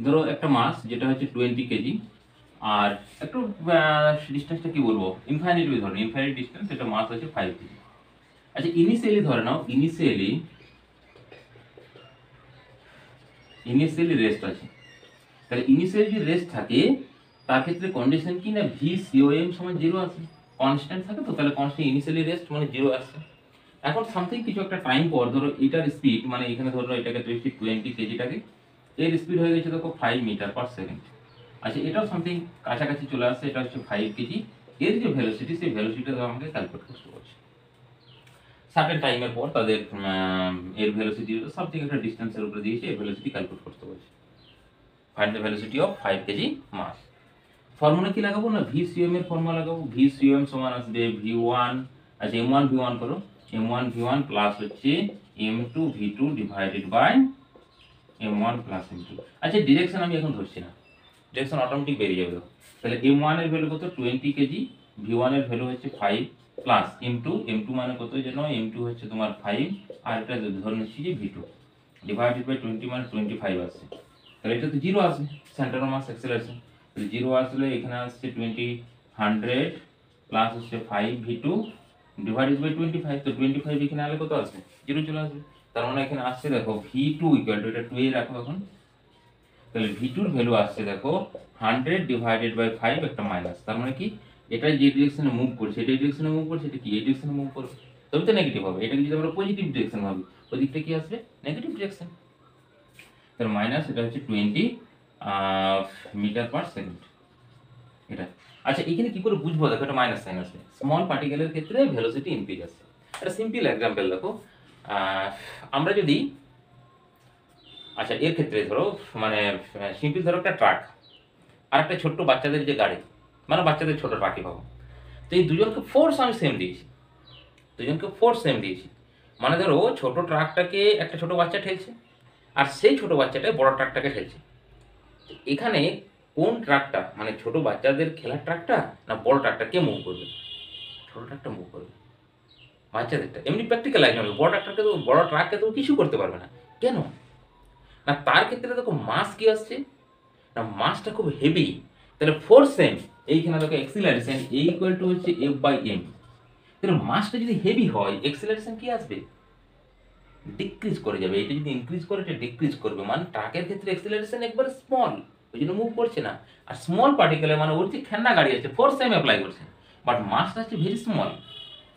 Speaker 1: ধরো একটা মাস যেটা হচ্ছে 20 কেজি, আর একটু ডিস্টেন্সটা কি বলবো ইনফাইনাইট ধরো, ইনফাইনাইট ডিস্টেন্স, এটা মাস আছে 5 কেজি। আচ্ছা ইনিশিয়ালি ধরে নাও, ইনিশিয়ালি রেস্ট আছে, তাহলে ইনিশিয়ালি যদি রেস্ট থাকে তার ক্ষেত্রে কন্ডিশন কি না ভি সিওএম সমান 0 আসে, কনস্ট্যান্ট থাকে তো, তাহলে কনস্ট্যান্ট ইনিশিয়ালি রেস্ট মানে 0 আসছে। এখন সামথিং কিছু একটা টাইম পর ধরো এটার স্পিড মানে এখানে ধরো এটাকে 20 কেজিটাকে, এর স্পিড হয়ে গেছে দেখো 5 মিটার পার সেকেন্ড। আচ্ছা এটাও সামথিং কাছাকাছি চলে আসছে, এটা হচ্ছে 5 কেজি, এর যে ভেলোসিটি সেই ভেলোসিটিটা আমাকে ক্যালকুলেট করতে বলছে। সার্টেন টাইমের পর তাদের এর ভেলোসিটি সামথিং একটা ডিস্টেন্সের উপরে দিয়েছে, এর ভেলোসিটি ক্যালকুলেট করতে বলছে। Find the velocity of 5 KG mass. Formula কি লাগাবো না ভিসিএম এর ফর্মুলা লাগাবো, ভিসিএম সমান আসবে v1, আচ্ছা m1 v1 করো, m1 v1 প্লাস হচ্ছে m2 v2 divided by m1 plus m2। আচ্ছা ডিরেকশন আমি এখন ধরছি না, ডিরেকশন অটোমেটিক বেরিয়ে যাবে। তাহলে m1 এর ভ্যালু কত 20 কেজি, v1 এর ভ্যালু হচ্ছে 5 প্লাস m2 মানে কত জানো, m2 হচ্ছে তোমার 5 আর এটা ধরে নিচ্ছি যে v2 ডিভাইডেড বাই 20 মানে 25 আসছে, তাহলে এটা তো 0 আসবে, সেন্টার অফ মাস অ্যাক্সেলারেশন, তাহলে 0 আসলে এখানে আসছে 100 প্লাস হচ্ছে 5 v2 ডিভাইডেড বাই 25, তো 25 এখানে আলে কত আসবে 0 চলে আসবে, তার মানে এখানে আসছে দেখো v2 ইকুয়াল টু, এটা 2 এ রাখো এখন, তাহলে v2 এর ভ্যালু আসছে দেখো 100 ডিভাইডেড বাই 5 একটা মাইনাস, তার মানে কি এটা যে ডিরেকশনে মুভ করছে এটা এই ডিরেকশনে মুভ করছে, এটা কি এই ডিরেকশনে মুভ করবে, তবে তো নেগেটিভ হবে, এটাকে যদি আমরা পজিটিভ ডিরেকশন ভাবি ওই দিকটা কি আসবে নেগেটিভ ডিরেকশন, তার মাইনাস এটা হচ্ছে 20 মিটার পার সেকেন্ড এটা। আচ্ছা এখানে কি করে বুঝবো, দেখো এটা মাইনাস সাইন আসবে, স্মল পার্টিকেলের ক্ষেত্রে ভেলোসিটি ইনক্রিজ আসছে। একটা সিম্পল এক্সাম্পল দেখো, আমরা যদি আচ্ছা এর ক্ষেত্রে ধরো মানে সিম্পল ধরো একটা ট্রাক আর একটা ছোট্ট বাচ্চাদের যে গাড়ি, মানে বাচ্চাদের ছোট ট্রাকই পাবো, তো এই দুজনকে ফোর্স আমি সেম দিয়েছি, মানে ধরো ছোট ট্রাকটাকে একটা ছোট বাচ্চা ঠেলছে আর সেই ছোট বাচ্চাটা বড় ট্রাকটাকে ঠেলছে, এখানে কোন ট্রাকটা মানে ছোট বাচ্চাদের খেলার ট্রাকটা না বড় ট্রাকটা কে মুভ করবে, ছোট ট্রাকটা মুভ করবে, বাচ্চাদেরটা এমনি প্র্যাকটিক্যাল একজন বড় ট্রাককে তো কিছু করতে পারবে না, কেন না তার ক্ষেত্রে দেখো মাস কি আসছে না মাসটা খুব হেভি, তাহলে ফোর্স সেম, এইখানে দেখো এক্সিলারেশন এ ইকুয়াল টু হচ্ছে এফ বাই এম, তাহলে মাসটা যদি হেভি হয় এক্সিলারেশন কি আসবে ডিক্রিজ করে যাবে, এটা যদি ইনক্রিজ করে এটা ডিক্রিজ করবে, মানে ট্রাকের ক্ষেত্রে এক্সিলারেশন একবার স্মল ওই জন্য মুভ করছে না, আর স্মল পার্টিকেলের মানে ওর যে খেলনা গাড়ি আছে ফোর্স সেম অ্যাপ্লাই করছে বাট মাসটা হচ্ছে ভেরি স্মল,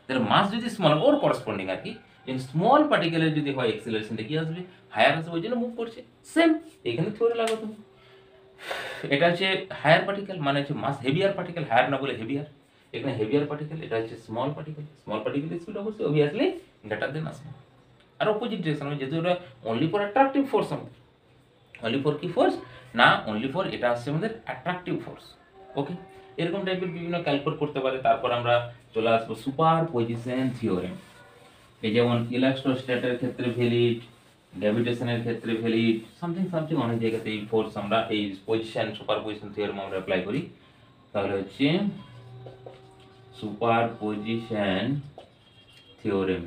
Speaker 1: তাহলে মাস যদি স্মল ওর করসপন্ডিং আর কি, স্মল পার্টিকেলের যদি হয় এক্সিলারেশনটা কি আসবে হায়ার আসবে, ওই জন্য মুভ করছে সেম, এখানে থিওরি লাগো তুমি, এটা হচ্ছে হায়ার পার্টিকেল মানে হচ্ছে মাস হেভিয়ার পার্টিকেল, হায়ার না বলে হেভিয়ার, এখানে হেভিয়ার পার্টিকেল, এটা হচ্ছে স্মল পার্টিকেল স্পিড অবশ্যই অবভিয়াসলি গ্রেটার দেন আসবে, আর অপোজিট ডিরেকশন মানে যেহেতু এটা অনলি ফর অ্যাট্রাকটিভ ফোর্স, আমাদের অনলি ফর কি ফোর্স না অনলি ফর এটা আসছে আমাদের অ্যাট্রাকটিভ ফোর্স। ওকে, এরকম টাইপের বিভিন্ন ক্যালকুলেট করতে পারে। তারপর আমরা চলে আসবো সুপার পজিশন থিওরেম, এই যেমন ইলেকট্রোস্ট্যাটের ক্ষেত্রে ভ্যালিড, গ্র্যাভিটেশনের ক্ষেত্রে ভ্যালিড, সামথিং অনেক জায়গাতে এই ফোর্স আমরা এই পজিশন সুপার পজিশন থিওরেম আমরা অ্যাপ্লাই করি, তাহলে হচ্ছে super position theorem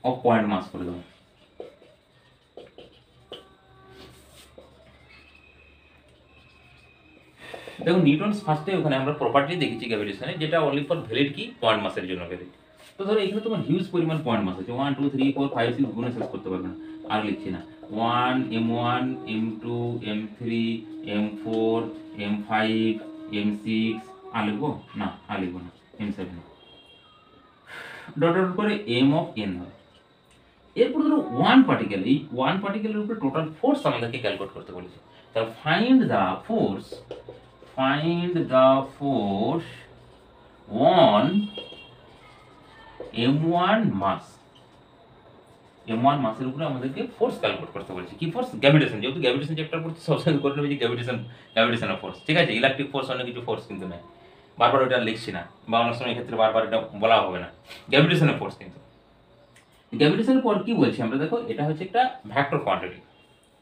Speaker 1: of point mass করে দেবো। দেখো নিউটনস ফার্স্টে ওখানে আমরা প্রপার্টি দেখেছি গ্র্যাভিটেশনে, যেটা অনলি ফর ভ্যালিড কি পয়েন্ট মাসের জন্য ভ্যালিড। তো ধরো এখানে তোমার হিউজ পরিমাণ পয়েন্ট মাস আছে, 1 2 3 4 5 6 গুণে শেষ করতে পারবে না, আর লিখছি না। 1 m1 m2 m3 m4 m5 m6 আর লিখবো না, আর লিখবো না, m7 ডট ডট করে m অফ n হবে। এরপর ধরো ওয়ান পার্টিকেল, এই ওয়ান পার্টিকেলের উপরে টোটাল ফোর্স আমাদেরকে ক্যালকুলেট করতে বলেছে। তাহলে find the force on m1 mass. m1 মাসের উপরে আমাদেরকে ফোর্স ক্যালকুলেট করতে বলেছে। কি ফোর্স? গ্র্যাভিটেশন। যেহেতু গ্র্যাভিটেশন চ্যাপ্টার পড়তে সবসময় করে নেবে যে গ্র্যাভিটেশন অফ ফোর্স, ঠিক আছে? ইলেকট্রিক ফোর্স অন্য কিছু ফোর্স কিন্তু নেই, বারবার ওটা লিখছি না, বা অনেক সময় এক্ষেত্রে বারবার এটা বলা হবে না, গ্র্যাভিটেশন অফ ফোর্স। কিন্তু গ্র্যাভিটেশনের পর কি বলছি আমরা, দেখো এটা হচ্ছে একটা ভেক্টর কোয়ান্টিটি,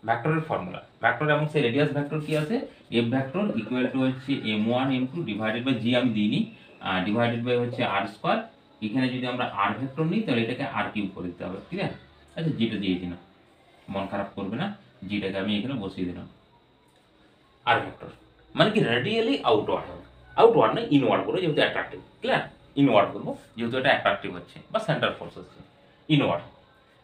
Speaker 1: ভেক্টরের ফর্মুলা। ভেক্টর এবং সেই রেডিয়াস ভেক্টর কি আছে, এফ ভেক্টর ইকুয়াল টু হচ্ছে m1 m2 ডিভাইডেড বাই জি আমি দিইনি, ডিভাইডেড বাই হচ্ছে আর স্কয়ার। এখানে যদি আমরা আর ভেক্টর নিই তাহলে এটাকে আর কিউব করে দিতে হবে, ঠিক আছে? আচ্ছা জিটা দিয়ে দিলাম, মন খারাপ করবে না, জিটাকে আমি এখানে বসিয়ে দিলাম। আর ভেক্টর মানে কি রেডিয়ালি আউটওয়ার্ড হবে, আউটওয়ার্ড না ইনওয়ার্ড করবো, যেহেতু অ্যাট্রাকটিভ, ক্লিয়ার? ইনওয়ার্ড করবো যেহেতু এটা অ্যাট্রাকটিভ হচ্ছে বা সেন্টার ফোর্স হচ্ছে, ইনওয়ার্ড।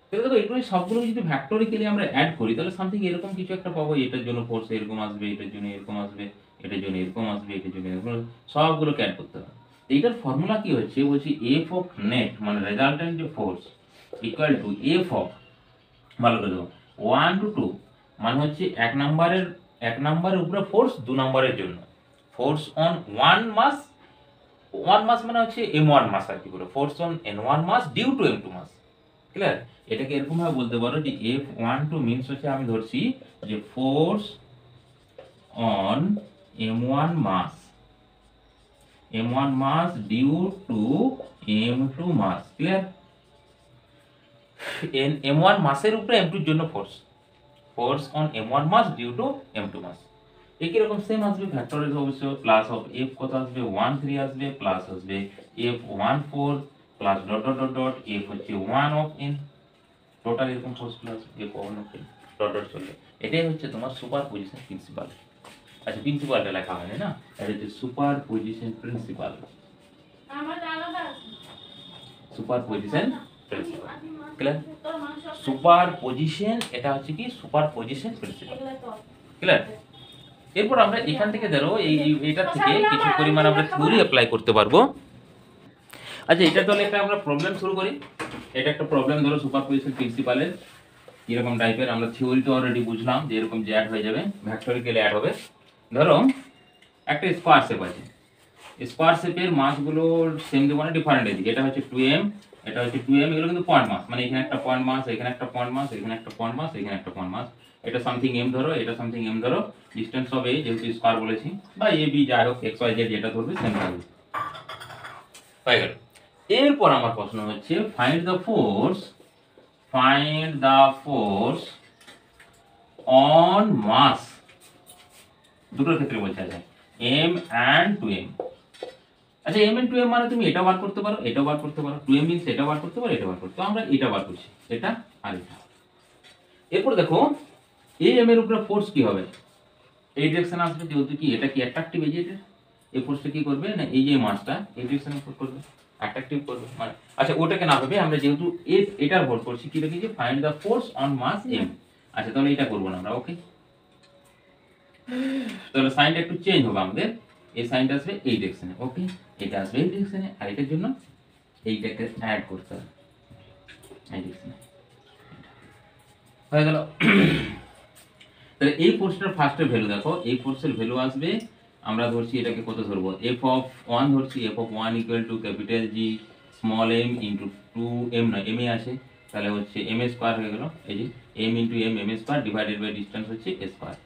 Speaker 1: তাহলে দেখো এগুলো সবগুলো যদি ভেক্টরিক্যালি আমরা অ্যাড করি তাহলে সামথিং এরকম কিছু একটা পাবো। এটার জন্য ফোর্স এরকম আসবে, এটার জন্য এরকম আসবে, এটার জন্য এরকম আসবে, এটার জন্য এরকম, সবগুলোকে অ্যাড করতে হবে। এইটার ফর্মুলা কি হচ্ছে, বলছি এফ অফ নেট মানে রেজাল্টেন্ট যে force equal to F of, ভালো করে দেখো, 1 to 2 মানে হচ্ছে এক নাম্বারের উপরে ফোর্স 2 নাম্বারের জন্য, ফোর্স অন 1 মাস, 1 মাস মানে হচ্ছে m1 মাস আর কি, পুরো force on n1 mass due to m2 mass, clear? এটাকে এরকম ভাবে বলতে পারো যে F12 মিন্স হচ্ছে, আমি ধরছি যে force on m1 mass due to m2 mass, clear? m1 মাসের উপরে m2 এর জন্য force on m1 mass due to m2 mass. একই রকম সেম আসবে ভেক্টরের অবশ্য, প্লাস অফ f কত আসবে 1 3 আসবে, প্লাস আসবে f14 plus dot dot dot dot f হচ্ছে 1 অফ n, টোটাল এরকম force plus f1 of n dot dot চলবে। এটাই হচ্ছে তোমার সুপারপজিশন প্রিন্সিপাল। আচ্ছা প্রিন্সিপালটা লেখা হয়নি না, এটা হচ্ছে superposition principal, superposition principal, clear? Superposition, এটা হচ্ছে কি সুপারপজিশন প্রিন্সিপাল, ক্লিয়ার? এরপর আমরা এখান থেকে ধরো এইটা থেকে কিছু পরিমাণ আমরা থিওরি অ্যাপ্লাই করতে পারবো। আচ্ছা এটা তাহলে একটা আমরা প্রবলেম শুরু করি। এটা একটা প্রবলেম, ধরো সুপারপজিশন প্রিন্সিপালের এরকম টাইপের। আমরা থিওরিটা অলরেডি বুঝলাম যে এরকম যে অ্যাড হয়ে যাবে, ভেক্টরিক্যালি অ্যাড হবে। ধরো একটা স্কোয়ার শেপ আছে, স্কোয়ার শেপের মাসগুলো সেম দেবো না, ডিফারেন্ট দিকে। এটা হচ্ছে 2m, এটা হচ্ছে 2m, এগুলো কিন্তু পয়েন্ট মাস, মানে এখানে একটা পয়েন্ট মাস, এখানে একটা পয়েন্ট মাস, এখানে একটা পয়েন্ট মাস, এখানে একটা পয়েন্ট মাস। এটা সামথিং m ধরো, এটা সামথিং m ধরো, ডিসটেন্স অফ a যেহেতু স্কোয়ার বলেছি, বা a b যাই হোক x y z যেটা ধরবে সেম থাকবে, হয়ে গেল। এরপর আমার প্রশ্ন হচ্ছে ফাইন্ড দ্য ফোর্স অন মাস, দুটোর ক্ষেত্রে বলছে আছে m and 2m। আচ্ছা m and 2m মানে তুমি এটা বার করতে পারো, এটা বার করতে পারো, 2m মিন্স এটা বার করতে পারো, এটা বার করতে, তো আমরা এটা বার করছি, এটা আর এটা। এরপর দেখো এই m এর উপরে ফোর্স কি হবে, এই ডিরেকশনে আসবে, যেহেতু কি এটা কি অ্যাট্রাকটিভ এজেন্ট, এই ফোর্সটা কি করবে না, এই যে মাসটা এই ডিরেকশনে ফোর্স করবে, অ্যাট্রাকটিভ করবে মানে। আচ্ছা ওটাকে না হবে, আমরা যেহেতু এটার ভোট করছি, কি লিখেছি, find the force on mass m। আচ্ছা তাহলে এটা করব না আমরা, ওকে? তাহলে সাইনটা একটু চেঞ্জ হবে আমাদের, এই সাইনটা আসবে এই ডিরেকশনে, ওকে? এটা আসবে এই ডিরেকশনে, আর এটার জন্য এইটাকে অ্যাড করতে হবে এই ডিরেকশনে, হয়ে গেল। তাহলে এই ফোর্সটার ফার্স্টের ভ্যালু দেখো, এই ফোর্সের ভ্যালু আসবে, আমরা ধরছি এটাকে কত ধরবো, f(1) ধরছি, f(1) equal to capital G small m into 2m, না m এ আছে, তাহলে হচ্ছে m স্কয়ার হয়ে গেল, এই যে m into m square divided by distance হচ্ছে a স্কয়ার।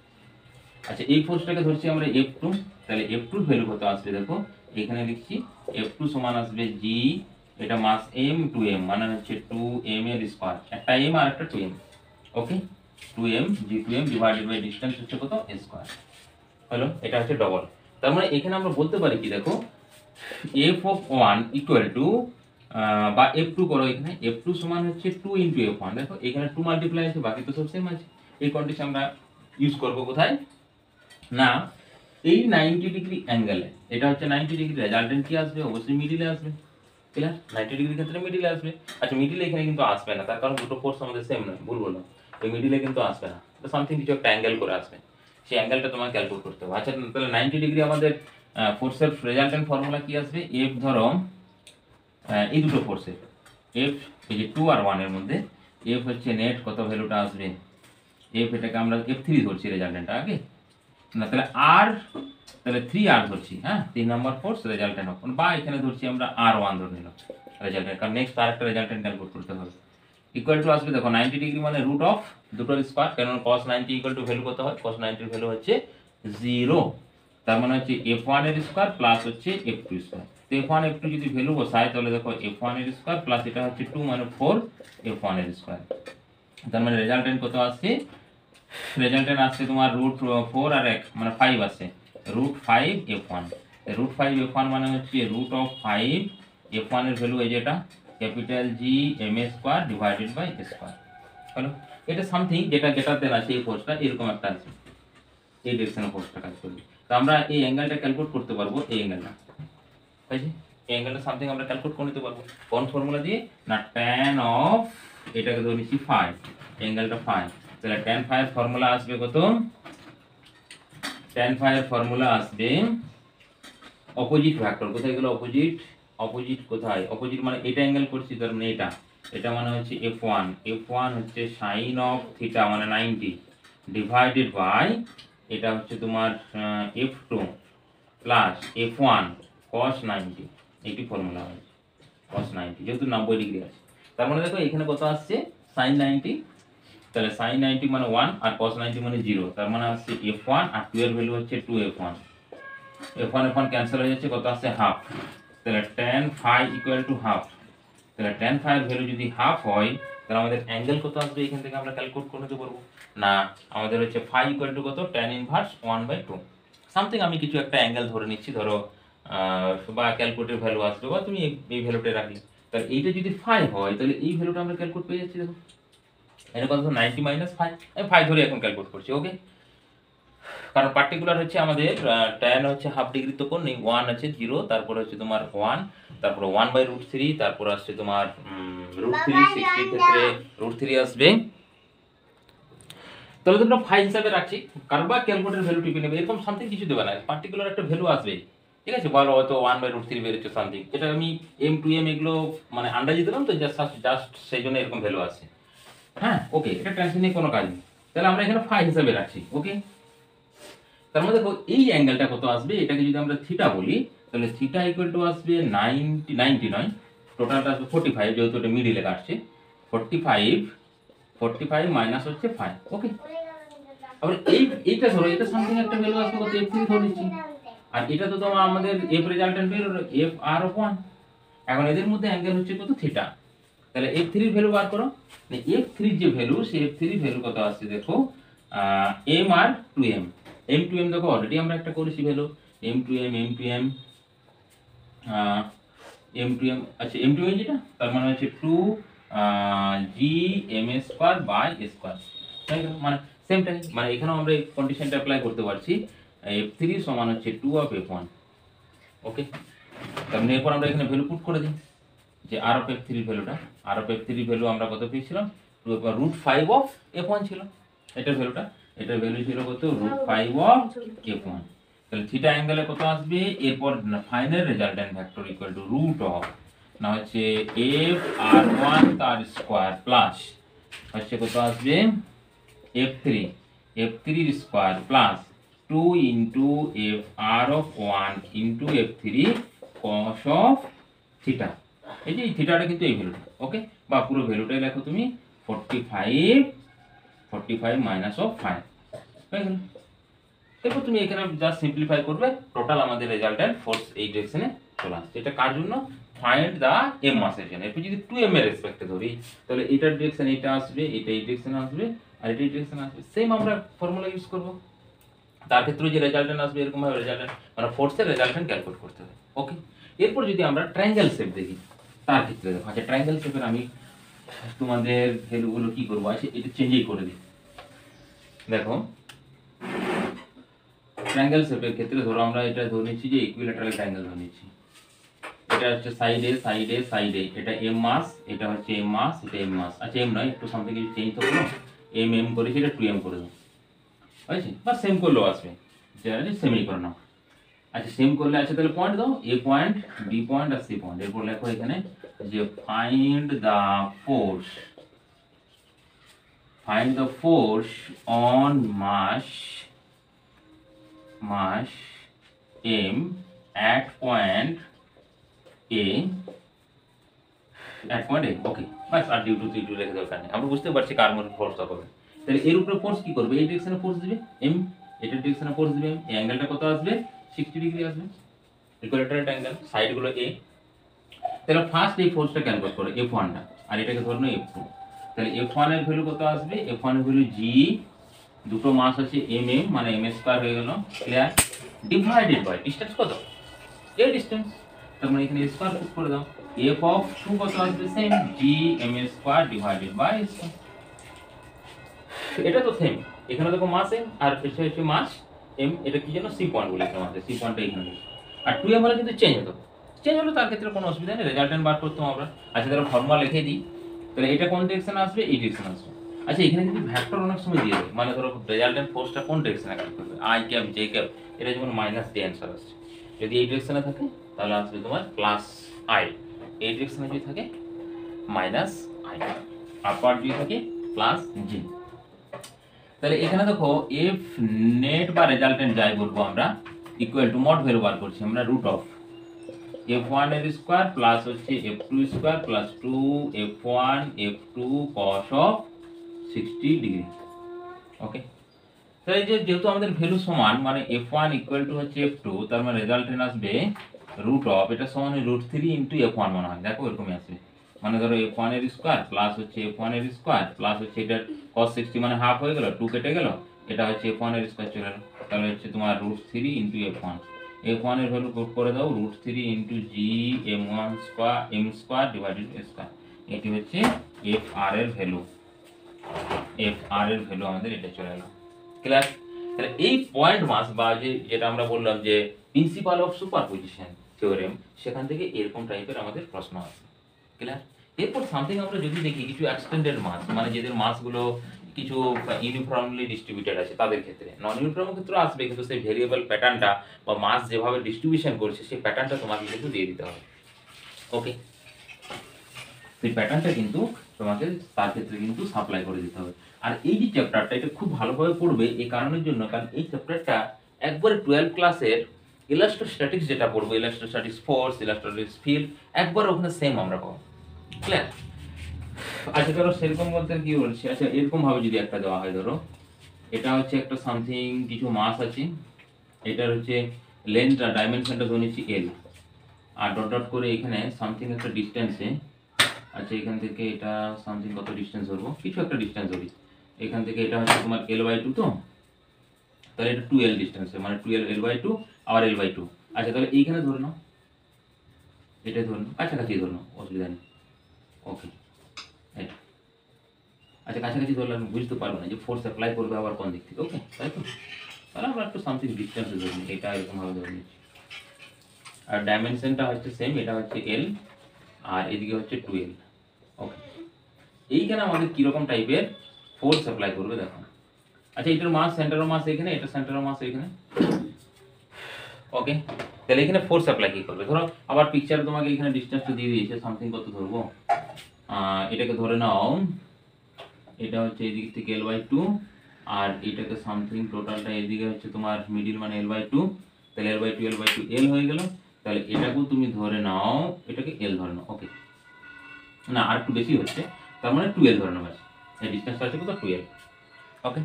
Speaker 1: আচ্ছা এই ফোর্সটাকে ধরছি আমরা f2, তাহলে f2 এর ভ্যালু কত আসবে দেখো, এখানে লিখছি f2 সমান আসবে g, এটা মাস m 2m মানে হচ্ছে 2m এর স্কয়ার, একটা m আর একটা 2m, okay? 2m g2m divided by distance হচ্ছে কত, a স্কয়ার, হলো? এটা হচ্ছে ডবল। তার মানে এখানে আমরা বলতে পারি কি দেখো, f(1) ইকুয়াল টু বা f2 করো, এখানে f2 সমান হচ্ছে 2 ইনটু f1, দেখো এখানে 2 মাল্টিপ্লাই আছে, বাকি তো সব সেম আছে। এই কন্ডিশন আমরা ইউজ করব কোথায় না, এই 90 ডিগ্রি অ্যাঙ্গেলে এটা হচ্ছে 90 ডিগ্রি, রেজাল্টেন্ট কি আসবে? অবশ্যই মিডিলে আসবে। ক্লিয়ার? 90 ডিগ্রি ক্ষেত্রে মিডিলে আসবে। আচ্ছা মিডিলে এখানে কিন্তু আসবে না, তার কারণ দুটো ফোর্স আমাদের সেম নয়, ভুল বললাম। তো মিডিলে কিন্তু আসবে না, তো সামথিং কিছু একটা অ্যাঙ্গেল করে আসবে, সেই অ্যাঙ্গেলটা তোমাকে ক্যালকুলেট করতে হবে। আচ্ছা তাহলে 90 ডিগ্রি আমাদের ফোর্সের রেজাল্টেন্ট ফর্মুলা কি আসবে? এফ ধরো এই দুটো ফোর্সের এফ, এই যে 2 আর 1 এর মধ্যে এফ হচ্ছে নেট কত ভ্যালুটা আসবে? এফ এটাকে আমরা F3 ধরছি রেজাল্টেন্টটা আগে না, তাহলে আর তাহলে 3R ধরছি, হ্যাঁ 3 নাম্বার ফোর্স রেজাল্টেন্ট হবে, বা এখানে ধরছি আমরা R1 ধরে নিলাম রেজাল্টেন্ট, কারণ নেক্সট আরেকটা রেজাল্টেন্ট ক্যালকুলেট করতে হবে। ইকুয়াল টু আসবে দেখো 90 ডিগ্রি মানে রুট অফ দুটোর স্কয়ার, কারণ cos 90 ইকুয়াল টু ভ্যালু কত হয়? cos 90 এর ভ্যালু হচ্ছে 0, তার মানে হচ্ছে f1 এর স্কয়ার প্লাস হচ্ছে f2 স্কয়ার। তো f1 f2 যদি ভ্যালু বসাই তাহলে দেখো f1 এর স্কয়ার প্লাস এটা হচ্ছে 2 মানে 4 f1 এর স্কয়ার, তার মানে রেজাল্টেন্ট কত আসছে? রেজাল্টেন্ট আসছে তোমার রুট 4 আর 1 মানে 5 আসছে, রুট 5 f1। রুট 5 f1 মানে হচ্ছে রুট অফ 5 f1 এর ভ্যালু এই যেটা capital G M A square divided by square হলো। এটা সামথিং যেটা দেন আছে এই ফোর্সটা এরকম একটা আছে, এই ডিরেকশনে ফোর্সটা কাজ করবে। তো আমরা এই অ্যাঙ্গেলটা ক্যালকুলেট করতে পারবো, এই অ্যাঙ্গেলটা হয়েছে, এই অ্যাঙ্গেলটা সামথিং আমরা ক্যালকুলেট করে নিতে পারবো কোন ফর্মুলা দিয়ে? না tan অফ এটাকে ধরে নিচ্ছি 5, অ্যাঙ্গেলটা 5, তাহলে tan 5 ফর্মুলা আসবে কত? tan 5 ফর্মুলা আসবে অপোজিট ভেক্টর, কোথায় গেল অপোজিট? অপোজিট কোথায়? অপোজিট মানে এটা অ্যাঙ্গেল করছি, তার মানে এটা মানে হচ্ছে f1, f1 হচ্ছে sin অফ থিটা মানে 90 ডিভাইডেড বাই এটা হচ্ছে তোমার f2 প্লাস f1 cos 90, এইটি ফর্মুলা হয় cos 90, যেহেতু 90 ডিগ্রি আছে। তার মানে দেখো এখানে কত আসছে? sin 90, তাহলে sin 90 মানে 1 আর cos 90 মানে 0, তার মানে আসছে f1 আর 2 এর ভ্যালু হচ্ছে 2f1, f1 f1 ক্যান্সেল হয়ে যাচ্ছে, কত আসছে? হাফ, তাহলে tan phi equal to half, তাহলে tan phi এর ভ্যালু যদি হাফ হয় তাহলে আমাদের অ্যাঙ্গেল কত আসবে? এখান থেকে আমরা ক্যালকুলেট করে নিতে পারবো না, আমাদের হচ্ছে phi ইকুয়াল টু কত? tan ইনভার্স 1/2 সামথিং, আমি কিছু একটা অ্যাঙ্গেল ধরে নিচ্ছি, ধরো বা ক্যালকুলেটের ভ্যালু আসবে বা তুমি এই ভ্যালুটা রাখি, তাহলে এইটা যদি phi হয় তাহলে এই ভ্যালুটা আমরা ক্যালকুলেট পেয়ে যাচ্ছি। দেখো এটা কত? 90 মাইনাস 5, আমি 5 ধরে এখন ক্যালকুলেট করছি, ওকে। কারণ পার্টিকুলার হচ্ছে আমাদের tan হচ্ছে হাফ ডিগ্রি তো কোণ নেই, 1 আছে 0, তারপর হচ্ছে তোমার 1, তারপর 1/√3, তারপর আসছে তোমার √3, 60 ক্ষেত্রে √3 আসবে। তাহলে তোমরা 5 হিসাবে রাখছি, কারবা ক্যালকুলেটর ভ্যালু টিপে নেবে, এরকম সামথিং কিছু দেবে না, পার্টিকুলার একটা ভ্যালু আসবে, ঠিক আছে? বলো হয়তো 1/√3 বেরোচ্ছে সামথিং, এটা আমি m টু m এগুলো মানে আন্দাজে দিলাম তো, জাস্ট সেই জন্য এরকম ভ্যালু আছে, হ্যাঁ ওকে, এটা টেনশন নিয়ে কোনো কাজ নেই। তাহলে আমরা এখানে 5 হিসাবে রাখছি, ওকে। তার মধ্যে দেখো এই অ্যাঙ্গেলটা কত আসবে? এটাকে যদি আমরা থিটা বলি তাহলে থিটা ইকুয়াল টু আসবে 90 নয়, টোটালটা আসবে 45, যেহেতু এটা মিডিলে কাটছে, 45 মাইনাস হচ্ছে 5, ওকে। আবার এইটা ধরো, এটা সামথিং একটা ভ্যালু আসবে কত? f3 ধরে নিচ্ছি, আর এটা তো তোমার আমাদের f রেজাল্টেন্ট বের হলো fr অফ 1, এখন এদের মধ্যে অ্যাঙ্গেল হচ্ছে কত? থিটা, তাহলে f3 এর ভ্যালু বার করো, f3 যে ভ্যালু, সেই f3 ভ্যালু কত আসছে দেখো m আর 2m, m টু m দেখো অলরেডি আমরা একটা করেছি ভ্যালু, m টু m আচ্ছা m টু m যেটা তার মানে হচ্ছে 2 g m square by square, তাই না? মানে সেম টাইম, মানে এখানেও আমরা এই কন্ডিশনটা অ্যাপ্লাই করতে পারছি, f3 সমান হচ্ছে 2 অফ f1, ওকে। তার মানে এরপর আমরা এখানে ভ্যালু পুট করে দিই, যে r অফ f3 ভ্যালুটা, r অফ f3 ভ্যালু আমরা কত পেয়েছিলাম? √5 অফ f1 ছিল এটার ভ্যালুটা, এটার ভ্যালু ছিল কত? √5 অফ f1, তাহলে থিটা অ্যাঙ্গেলে কত আসবে? এরপর final resultant vector equal to root of না হচ্ছে fr1 তার স্কয়ার প্লাস হচ্ছে কত আসবে? f3 এর square plus 2 into fr of 1 into f3 cos of theta, এই যে এই থিটাটা কিন্তু এই ভ্যালুটা, ওকে, বা পুরো ভ্যালুটাই লেখো তুমি 45 মাইনাস অফ 5 হয়ে গেল। এরপর তুমি এখানে জাস্ট সিম্পলিফাই করবে, টোটাল আমাদের রেজাল্টেন্ট ফোর্স এই ডিরেকশনে চলে আসছে। এটা কার জন্য? ফাইন্ড দা এম মাসের জন্য। এরপর যদি 2m এর রেসপেক্টে ধরি তাহলে এটার ডিরেকশন এটা আসবে, এটা এই ডিরেকশনে আসবে, আর এটা এই ডিরেকশনে আসবে, সেম আমরা ফর্মুলা ইউজ করব। তার ক্ষেত্রে যে রেজাল্টেন্ট আসবে এরকম ভাবে রেজাল্টেন্ট মানে ফোর্সের রেজাল্টেন্ট ক্যালকুলেট করতে হবে, ওকে। এরপর যদি আমরা ট্রায়াঙ্গেল শেপ দেখি তার ক্ষেত্রে দেখো, আচ্ছা ট্রায়াঙ্গেল শেপের আমি তোমাদের ভ্যালুগুলো কি করব, আচ্ছা এটা চেঞ্জই করে দিই। দেখো ট্রায়াঙ্গেল শেপের ক্ষেত্রে ধরো আমরা এটা ধরে নিচ্ছি যে ইকুইল্যাটারাল ট্রায়াঙ্গেল ধরে নিচ্ছি। এটা হচ্ছে সাইডে সাইডে সাইডে, এটা এম মাস, এটা হচ্ছে এম মাস, এটা এম মাস। আচ্ছা এম নয়, একটু সামথিং কিছু চেঞ্জ তো করো, এম এম করেছি, এটা 2m করে দাও, বুঝেছি? বা সেম করলেও আসবে, সেমই করে নাও। আচ্ছা সেম করলে আছে, তাহলে পয়েন্ট দাও, এ পয়েন্ট, বি পয়েন্ট আর সি পয়েন্ট। এরপর লেখো এখানে যে find the force, find the force on mass m at point A, okay বাস। আর ডিউ টু থ্রি টু লেখা দরকার নেই, আমরা বুঝতে পারছি কার মধ্যে ফোর্স হবে। তাহলে এর উপরে ফোর্স কি করবে, এই ডিরেকশনে ফোর্স দিবে m, এটা ডিরেকশনে ফোর্স দিবে m, এই অ্যাঙ্গেলটা কত আসবে 60 ডিগ্রি আসবে, ইকুইল্যাটারাল অ্যাঙ্গেল, সাইড গুলো a। তাহলে ফার্স্ট এই ফোর্সটা ক্যালকুলেট করো F1 টা, আর এটাকে ধরে নাও F2। তাহলে F1 এর ভ্যালু কত আসবে, F1 এর ভ্যালু g, দুটো মাস আছে mm, মানে m স্কয়ার হয়ে গেল, ক্লিয়ার, ডিভাইডেড বাই ডিসটেন্স কত, এই ডিসটেন্স, তার মানে এখানে স্কয়ার পুট করে দাও, f অফ 2 কত আসবে, same g m square divided by square. এটা তো সেম, এখানে দেখো মাস m আর এটা হচ্ছে মাস m, এটা কি যেন সি পয়েন্ট বলেছে আমাদের, সি পয়েন্টটা এখানে, আর 2m হলে কিন্তু চেঞ্জ হতো, চেঞ্জ হলো তার ক্ষেত্রে কোনো অসুবিধা নেই, রেজাল্টেন্ট বার করতাম আমরা। আচ্ছা তাহলে ফর্মুলা লিখে দিই, তাহলে এটা কোন ডিরেকশনে আসবে, এই ডিরেকশনে আসবে। আচ্ছা এখানে কিন্তু ভেক্টর অনেক সময় দিয়ে দেয়, মানে ধরো রেজাল্টেন্ট ফোর্সটা কোন ডিরেকশনে কাজ করবে, আই ক্যাপ জে ক্যাপ, এটা যেমন মাইনাস দিয়ে অ্যান্সার আসছে। যদি এই ডিরেকশনে থাকে তাহলে আসবে তোমার প্লাস আই, এই ডিরেকশনে যদি থাকে মাইনাস আই, আপার যদি থাকে প্লাস জি। তাহলে এখানে দেখো এফ নেট বা রেজাল্টেন্ট যাই বলবো আমরা, ইকুয়াল টু মড ভ্যালু বার করছি আমরা, রুট অফ f1 এর স্কয়ার প্লাস হচ্ছে f2 square plus 2f1 f2 cos of 60 degree, okay. তাহলে যেহেতু আমাদের ভ্যালু সমান, মানে f1 ইকুয়াল টু হচ্ছে f2, তার মানে রেজাল্টেন্ট আসবে রুট অফ, এটা সমান √3 ইনটু f1 মনে হয়, দেখো এরকমই আসবে, মানে ধরো f1 এর স্কয়ার প্লাস হচ্ছে f1 এর স্কয়ার প্লাস হচ্ছে এটা cos 60 মানে হাফ হয়ে গেল, 2 কেটে গেল, এটা হচ্ছে f1 এর স্কয়ার চলে এলো, তাহলে হচ্ছে তোমার √3 ইনটু f1, f1 এর ভ্যালু পুট করে দাও, √3 into g m1 square m square divided square, এটি হচ্ছে fr এর ভ্যালু, fr এর ভ্যালু আমাদের এটা চলে এলো, ক্লিয়ার। তাহলে এই পয়েন্ট মাস বা যেটা আমরা বললাম যে প্রিন্সিপাল অফ সুপারপজিশন থিওরেম, সেখান থেকে এরকম টাইপের আমাদের প্রশ্ন আসে, ক্লিয়ার। এরপর সামথিং আমরা যদি দেখি কিছু এক্সটেন্ডেড মাস, মানে যাদের মাসগুলো কিছু ইউনিফর্মলি ডিস্ট্রিবিউটেড আছে, তাদের ক্ষেত্রে নন ইউনিফর্ম ক্ষেত্রে আসবে, কিন্তু সেই ভেরিয়েবল প্যাটার্নটা বা মাস যেভাবে ডিস্ট্রিবিউশন করছে সেই প্যাটার্নটা তোমাকে কিন্তু দিয়ে দিতে হবে, ওকে। সেই প্যাটার্নটা কিন্তু তোমাকে তার ক্ষেত্রে কিন্তু সাপ্লাই করে দিতে হবে। আর এই যে চ্যাপ্টারটা, এটা খুব ভালোভাবে পড়বে এই কারণের জন্য, কারণ এই চ্যাপ্টারটা একবারে 12 ক্লাসের ইলাস্ট্রোস্ট্যাটিক্স যেটা পড়বো, ইলাস্ট্রোস্ট্যাটিক্স ফোর্স, ইলাস্ট্রোস্ট্যাটিক্স ফিল্ড, একবার ওখানে সেম আমরা পাবো, ক্লিয়ার। আচ্ছা ধরো সেরকম বলতে কি বলছি, আচ্ছা এরকম ভাবে যদি একটা দেওয়া হয়, ধরো এটা হচ্ছে একটা সামথিং কিছু মাস আছে, এটার হচ্ছে লেন্থটা ডাইমেনশনটা ধরে নিচ্ছি এল, আর ডট ডট করে এখানে সামথিং একটা ডিস্টেন্সে, আচ্ছা এখান থেকে এটা সামথিং কত ডিস্টেন্স ধরবো, কিছু একটা ডিস্টেন্স ধরি, এখান থেকে এটা হচ্ছে তোমার l/2, তো তাহলে এটা 2l ডিস্টেন্সে, মানে 2l l/2 আর l/2। আচ্ছা তাহলে এইখানে ধরে নাও, এটাই ধরে নাও, কাছাকাছি ধরে নাও, অসুবিধা নেই, ওকে। এটা আচ্ছা কাছাকাছি ধরলে আমি বুঝতে পারবো না যে ফোর্স অ্যাপ্লাই করবে আবার কোন দিক থেকে, ওকে, তাই তো। তাহলে আমরা একটু সামথিং ডিস্টেন্সে ধরে নিই, এটা এরকম ভাবে ধরে নিচ্ছি, আর ডাইমেনশনটা হচ্ছে সেম, এটা হচ্ছে l আর এদিকে হচ্ছে 2l, ওকে। এইখানে আমাদের কিরকম টাইপের ফোর্স অ্যাপ্লাই করবে দেখো। আচ্ছা এটার মাস, সেন্টার অফ মাস এখানে, এটা সেন্টার অফ মাস এখানে, ওকে। তাহলে এখানে ফোর্স অ্যাপ্লাই কি করবে, ধরো আবার পিকচারে তোমাকে এখানে ডিসটেন্সটা দিয়ে দিয়েছে, সামথিং কত ধরবো, এটাকে ধরে নাও, এটা হচ্ছে এদিক থেকে l/2, আর এটাকে সামথিং টোটালটা এদিকে হচ্ছে তোমার মিডিল, মানে l/2, তাহলে l/2 l হয়ে গেল। তাহলে এটাকেও তুমি ধরে নাও, এটাকে l ধরে নাও, ওকে, না আর একটু বেশি হচ্ছে, তার মানে 2l ধরে নাও, এই ডিসটেন্সটা আছে কত 2l, ওকে।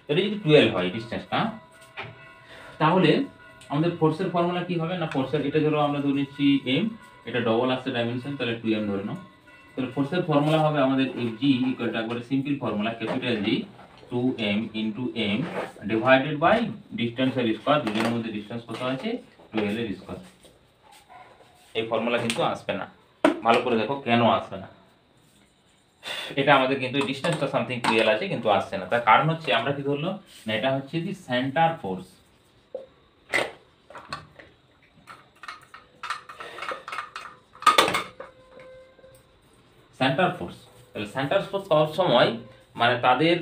Speaker 1: এটা যদি 2l হয় ডিসটেন্সটা, তাহলে আমাদের ফোর্সের ফর্মুলা কি হবে না, ফোর্সের এটা ধরো আমরা ধরে নিচ্ছি m, এটা ডবল আসছে ডাইমেনশন, তাহলে 2m ধরে নাও। তাহলে ফোর্সের ফর্মুলা হবে আমাদের Fg ইকুয়াল টু একবারে simple formula, capital G 2m into m divided by ডিসটেন্সের স্কয়ার, দুজনের মধ্যে ডিসটেন্স কত আছে 2l এর স্কয়ার। এই ফর্মুলা কিন্তু আসবে না, ভালো করে দেখো কেন আসবে না, এটা আমাদের কিন্তু ডিসটেন্সটা সামথিং 2l আছে কিন্তু আসছে না, তার কারণ হচ্ছে আমরা কি ধরলো না, এটা হচ্ছে দি সেন্টার ফোর্স, সেন্টার ফোর্স। তাহলে সেন্টার ফোর্স সব সময় মানে তাদের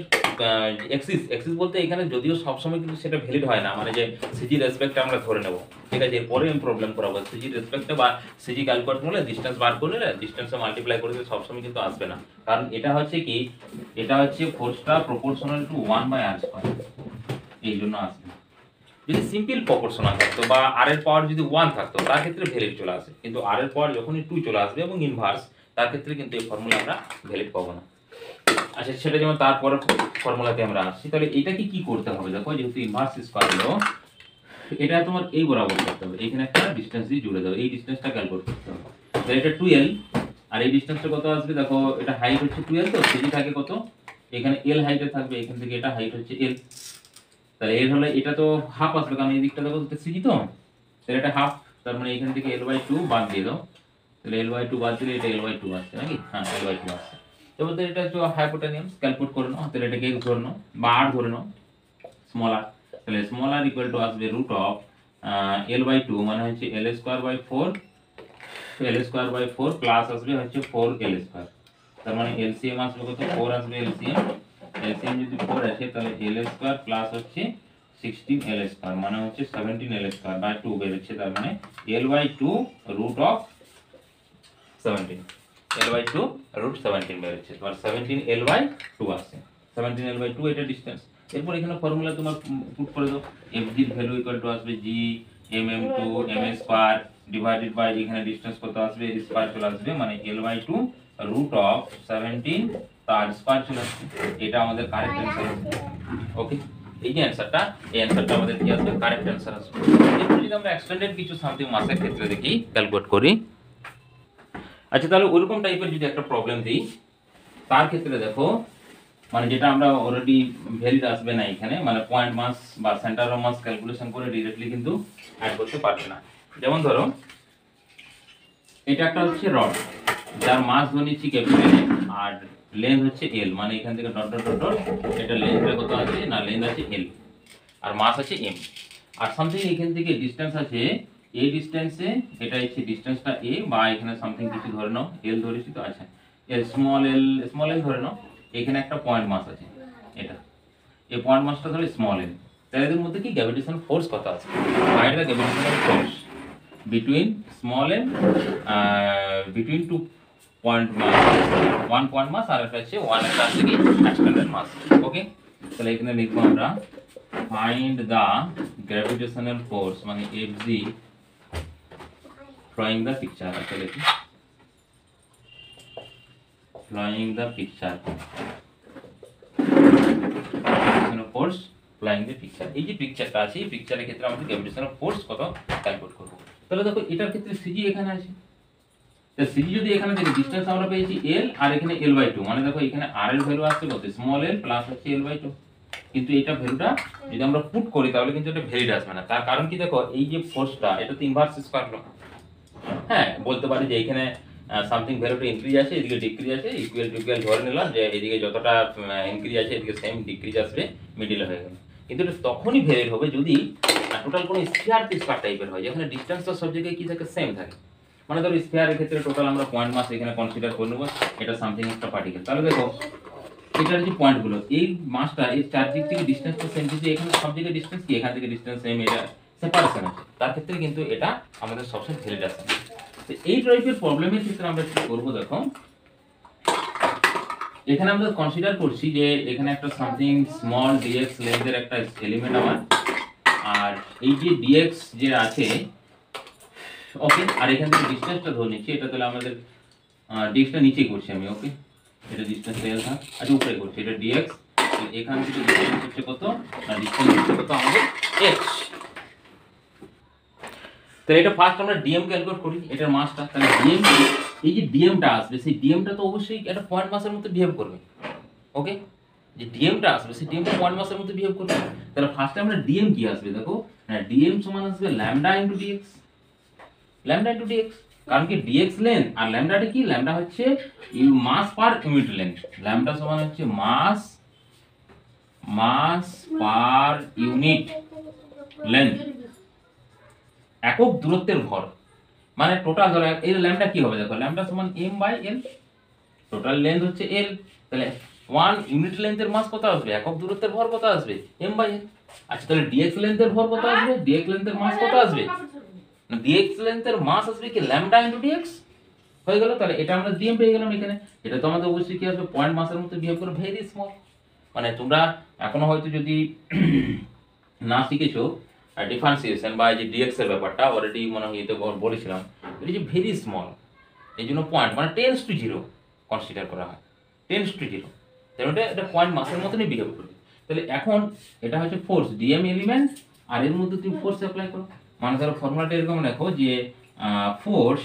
Speaker 1: এক্সিস বলতে এখানে যদিও সবসময় কিন্তু সেটা ভ্যালিড হয় না, মানে যে সিজি রেসপেক্টে আমরা ধরে নেব, ঠিক আছে, এরপরে আমি প্রবলেম করাবো সিজি রেসপেক্টে বা সিজি ক্যালকুলেট করলে ডিস্টেন্স বার করলে ডিস্টেন্সে মাল্টিপ্লাই করে দিলে সবসময় কিন্তু আসবে না, কারণ এটা হচ্ছে কি, এটা হচ্ছে ফোর্সটা প্রপোর্শনাল টু 1/r², এই জন্য আসবে। যদি সিম্পল প্রপোর্শনাল থাকতো বা আর এর পাওয়ার যদি 1 থাকতো তার ক্ষেত্রে ভ্যালিড চলে আসে, কিন্তু আর এর পাওয়ার যখনই 2 চলে আসবে এবং ইনভার্স, তার ক্ষেত্রে কিন্তু এই ফর্মুলা আমরা ভ্যালিড পাবো না। আচ্ছা, সেটা যেমন তারপরে ফর্মুলাতে আমরা আসছি। তাহলে এটাকে কি করতে হবে দেখো, যেহেতু ইনভার্স স্কয়ার হলো, এটা তোমার এই বরাবর করতে হবে, এখানে একটা ডিসটেন্স দিয়ে জুড়ে দাও, এই ডিসটেন্সটা ক্যালকুলেট করতে হবে। তাহলে এটা 2l, আর এই ডিসটেন্সটা কত আসবে দেখো, এটা হাইট হচ্ছে 2l, তো সিজি থাকে কত, এখানে l হাইটে থাকবে, এখান থেকে এটা হাইট হচ্ছে l, তাহলে এর হলে এটা তো হাফ আসবে, কারণ এই দিকটা দেখো সিজি, তো তাহলে এটা হাফ, তার মানে এখান থেকে l/2 বাদ দিয়ে দাও, তাহলে l/2 বাদ দিলে এটা l/2 আসছে নাকি, হ্যাঁ l/2 আসছে। এবার এটা একটু হাইপোটেনিয়াস ক্যালকুলেট করে নাও, তাহলে এটাকে x ধরে নাও বা r ধরে নাও, স্মল r, তাহলে স্মল r ইকুয়াল টু আসবে রুট অফ l/2 মানে হচ্ছে l²/4, l²/4 প্লাস আসবে হচ্ছে 4l², তার মানে এলসিএম আসবে কত, 4 আসবে এলসিএম, এলসিএম যদি 4 আসে তাহলে l² প্লাস হচ্ছে 16l², মানে হচ্ছে 17l²/2 বেরোচ্ছে, তার মানে l/2 root of 17, l/2 root 17 বেরোচ্ছে, তোমার 17l/2 আসছে, 17l/2 এটা ডিসটেন্স। এরপর এখানে ফর্মুলা তোমার পুট করে দাও, fg এর ভ্যালু ইকুয়াল টু আসবে g mm2 m² divided by এখানে ডিসটেন্স কত আসবে, এর স্কয়ার চলে আসবে, মানে l/2 রুট অফ 17 তার স্কয়ার চলে আসবে, এটা আমাদের কারেক্ট অ্যানসার হবে। ওকে, এই যে অ্যানসারটা, এই অ্যানসারটা আমাদের কি আসবে, কারেক্ট অ্যানসার আসবে। এরপর যদি আমরা এক্সটেন্ডেড কিছু সামথিং মাসের ক্ষেত্রে দেখি, ক্যালকুলেট করি। আচ্ছা, তাহলে ওরকম টাইপের যদি একটা প্রবলেম দিই, তার ক্ষেত্রে দেখো, মানে যেটা আমরা অলরেডি ভ্যালিড আসবে না এখানে, মানে পয়েন্ট মাস বা সেন্টার অফ মাস ক্যালকুলেশন করে ডাইরেক্টলি কিন্তু অ্যাড করতে পারবে না। যেমন ধরো এটা একটা হচ্ছে রড, যার মাস ধরেছি ক্যাপিটাল এ আর লেন্থ হচ্ছে এল, মানে এখান থেকে ডট ডট ডট ডট, এটা লেন্থটা কত আছে না, লেন্থ আছে এল আর মাস আছে এম, আর সামথিং এখান থেকে ডিসটেন্স আছে এই ডিসটেন্সে, এটা হচ্ছে ডিসটেন্সটা এ, বা এখানে সামথিং কিছু ধরে নাও এল ধরেছি, তো আচ্ছা এল স্মল এল ধরে নাও, এখানে একটা পয়েন্ট মাস আছে, এটা এই পয়েন্ট মাসটা ধরে স্মল এল, তাহলে এদের মধ্যে কি গ্র্যাভিটেশনাল ফোর্স কত আছে, find the gravitational force between small and between two point mass, one point mass আর একটা আছে one একটা আছে কি extended mass। ওকে, তাহলে এখানে লিখবো আমরা find the gravitational force মানে Fg drawing the picture, আচ্ছা লিখি drawing the picture, gravitational force drawing the picture, এই যে পিকচারটা আছে এই পিকচারের ক্ষেত্রে আমাদের গ্র্যাভিটেশনাল ফোর্স কত ক্যালকুলেট করব। তাহলে দেখো এটার ক্ষেত্রে সিজি এখানে আছে, তো সিজি যদি এখানে দেখি ডিসটেন্স আমরা পেয়েছি এল আর এখানে l/2, মানে দেখো এখানে r এর ভ্যালু আসছে কত, স্মল এল প্লাস হচ্ছে l/2, কিন্তু এটা ভ্যালুটা যদি আমরা পুট করি তাহলে কিন্তু এটা ভ্যালিড আসবে না, তার কারণ কি দেখো এই যে ফোর্সটা এটা তো ইনভার্স স্কয়ার ল, হ্যাঁ বলতে পারি যে এখানে সামথিং ভ্যালুটা ইনক্রিজ আছে এদিকে ডিক্রিজ আছে, ইকুয়াল টু ইকুয়াল ধরে নিলাম যে এদিকে যতটা ইনক্রিজ আছে এদিকে সেম ডিক্রিজ আসবে, মিডলে হয়ে গেল, কিন্তু এটা তখনই ভ্যালিড হবে যদি টোটাল কোনো স্ফিয়ার টাইপের হয়, যেখানে ডিসটেন্সটা সব জায়গায় কি থাকে, সেম থাকে, মানে ধরো স্ফিয়ারের ক্ষেত্রে টোটাল আমরা পয়েন্ট মাস এখানে কনসিডার করে নেব, এটা সামথিং একটা পার্টিকেল, তাহলে দেখো এটার যে পয়েন্টগুলো এই মাসটা এই চার দিক থেকে ডিসটেন্সটা সেম, কিন্তু এখানে সব জায়গায় ডিসটেন্স কি, এখান থেকে ডিসটেন্স সেম, এটা সেপারেশন আছে, তার ক্ষেত্রে কিন্তু এটা আমাদের সবসময় ভ্যালিড আসে। তো এই টাইপের প্রবলেমের ক্ষেত্রে আমরা কি করব দেখো, এখানে আমরা কনসিডার করছি যে এখানে একটা সামথিং স্মল ডিএক্স লেন্থের একটা এলিমেন্ট আমার, আর এই যে ডিএক্স যে আছে, ওকে, আর এখান থেকে ডিসটেন্সটা ধরে নিচ্ছি, এটা তাহলে আমাদের ডিএক্সটা নিচেই করছি আমি, ওকে, এটা ডিসটেন্স এল থাক, আচ্ছা উপরে করছি, এটা ডিএক্স, এখান থেকে ডিসটেন্স হচ্ছে কত না, ডিসটেন্স হচ্ছে কত আমাদের এক্স, তাহলে এটা ফার্স্ট আমরা ডিএম ক্যালকুলেট করি, এটার মাসটা, তাহলে ডিএম এই যে ডিএমটা আসবে সেই ডিএমটা তো অবশ্যই একটা পয়েন্ট মাসের মতো বিহেভ করবে, ওকে, যে ডিএমটা আসবে সেই ডিএমটা পয়েন্ট মাসের মতো বিহেভ করবে, তাহলে ফার্স্টে আমরা ডিএম কি আসবে দেখো, ডিএম সমান আসবে lambda into DX, lambda into DX, কারণ কি ডিএক্স লেন্থ আর ল্যামডাটা কি, ল্যামডা হচ্ছে mass per unit length, lambda সমান হচ্ছে মাস পার ইউনিট লেন্থ, একক দূরত্বের ভর, মানে টোটাল ধরো এই ল্যামডা কি হবে দেখো, ল্যামডা সমান m/l, টোটাল লেন্থ হচ্ছে এল, তাহলে 1 ইউনিট লেন্থের মাস কত আসবে, একক দূরত্বের ভর কত আসবে, m/l। আচ্ছা তাহলে dx লেন্থের ভর কত আসবে, dx লেন্থের মাস কত আসবে, না dx লেন্থের মাস আসবে কি ল্যামডা ইনটু dx হয়ে গেল। তাহলে এটা আমরা dm পেয়ে গেলাম এখানে। এটা তো আমাদের অবশ্যই কি আসবে, পয়েন্ট মাসের মধ্যে বিহেভ করে ভেরি স্মল। মানে তোমরা এখনো হয়তো যদি না শিখেছো ডিফারেন্সিয়েশন বা এই যে dx এর ব্যাপারটা অলরেডি মনে হয় এতে বলেছিলাম, এটা যে ভেরি স্মল, এই জন্য পয়েন্ট মানে টেন্স টু জিরো কনসিডার করা হয়, টেন্স টু জিরো। তাহলে এটা পয়েন্ট মাসের মতনই বিহেভ করবে। তাহলে এখন এটা হচ্ছে ফোর্স ডিএম এলিমেন্ট, আর এর মধ্যে তুমি ফোর্স অ্যাপ্লাই করো। মানে ধরো ফর্মুলাটা এরকম লেখো যে force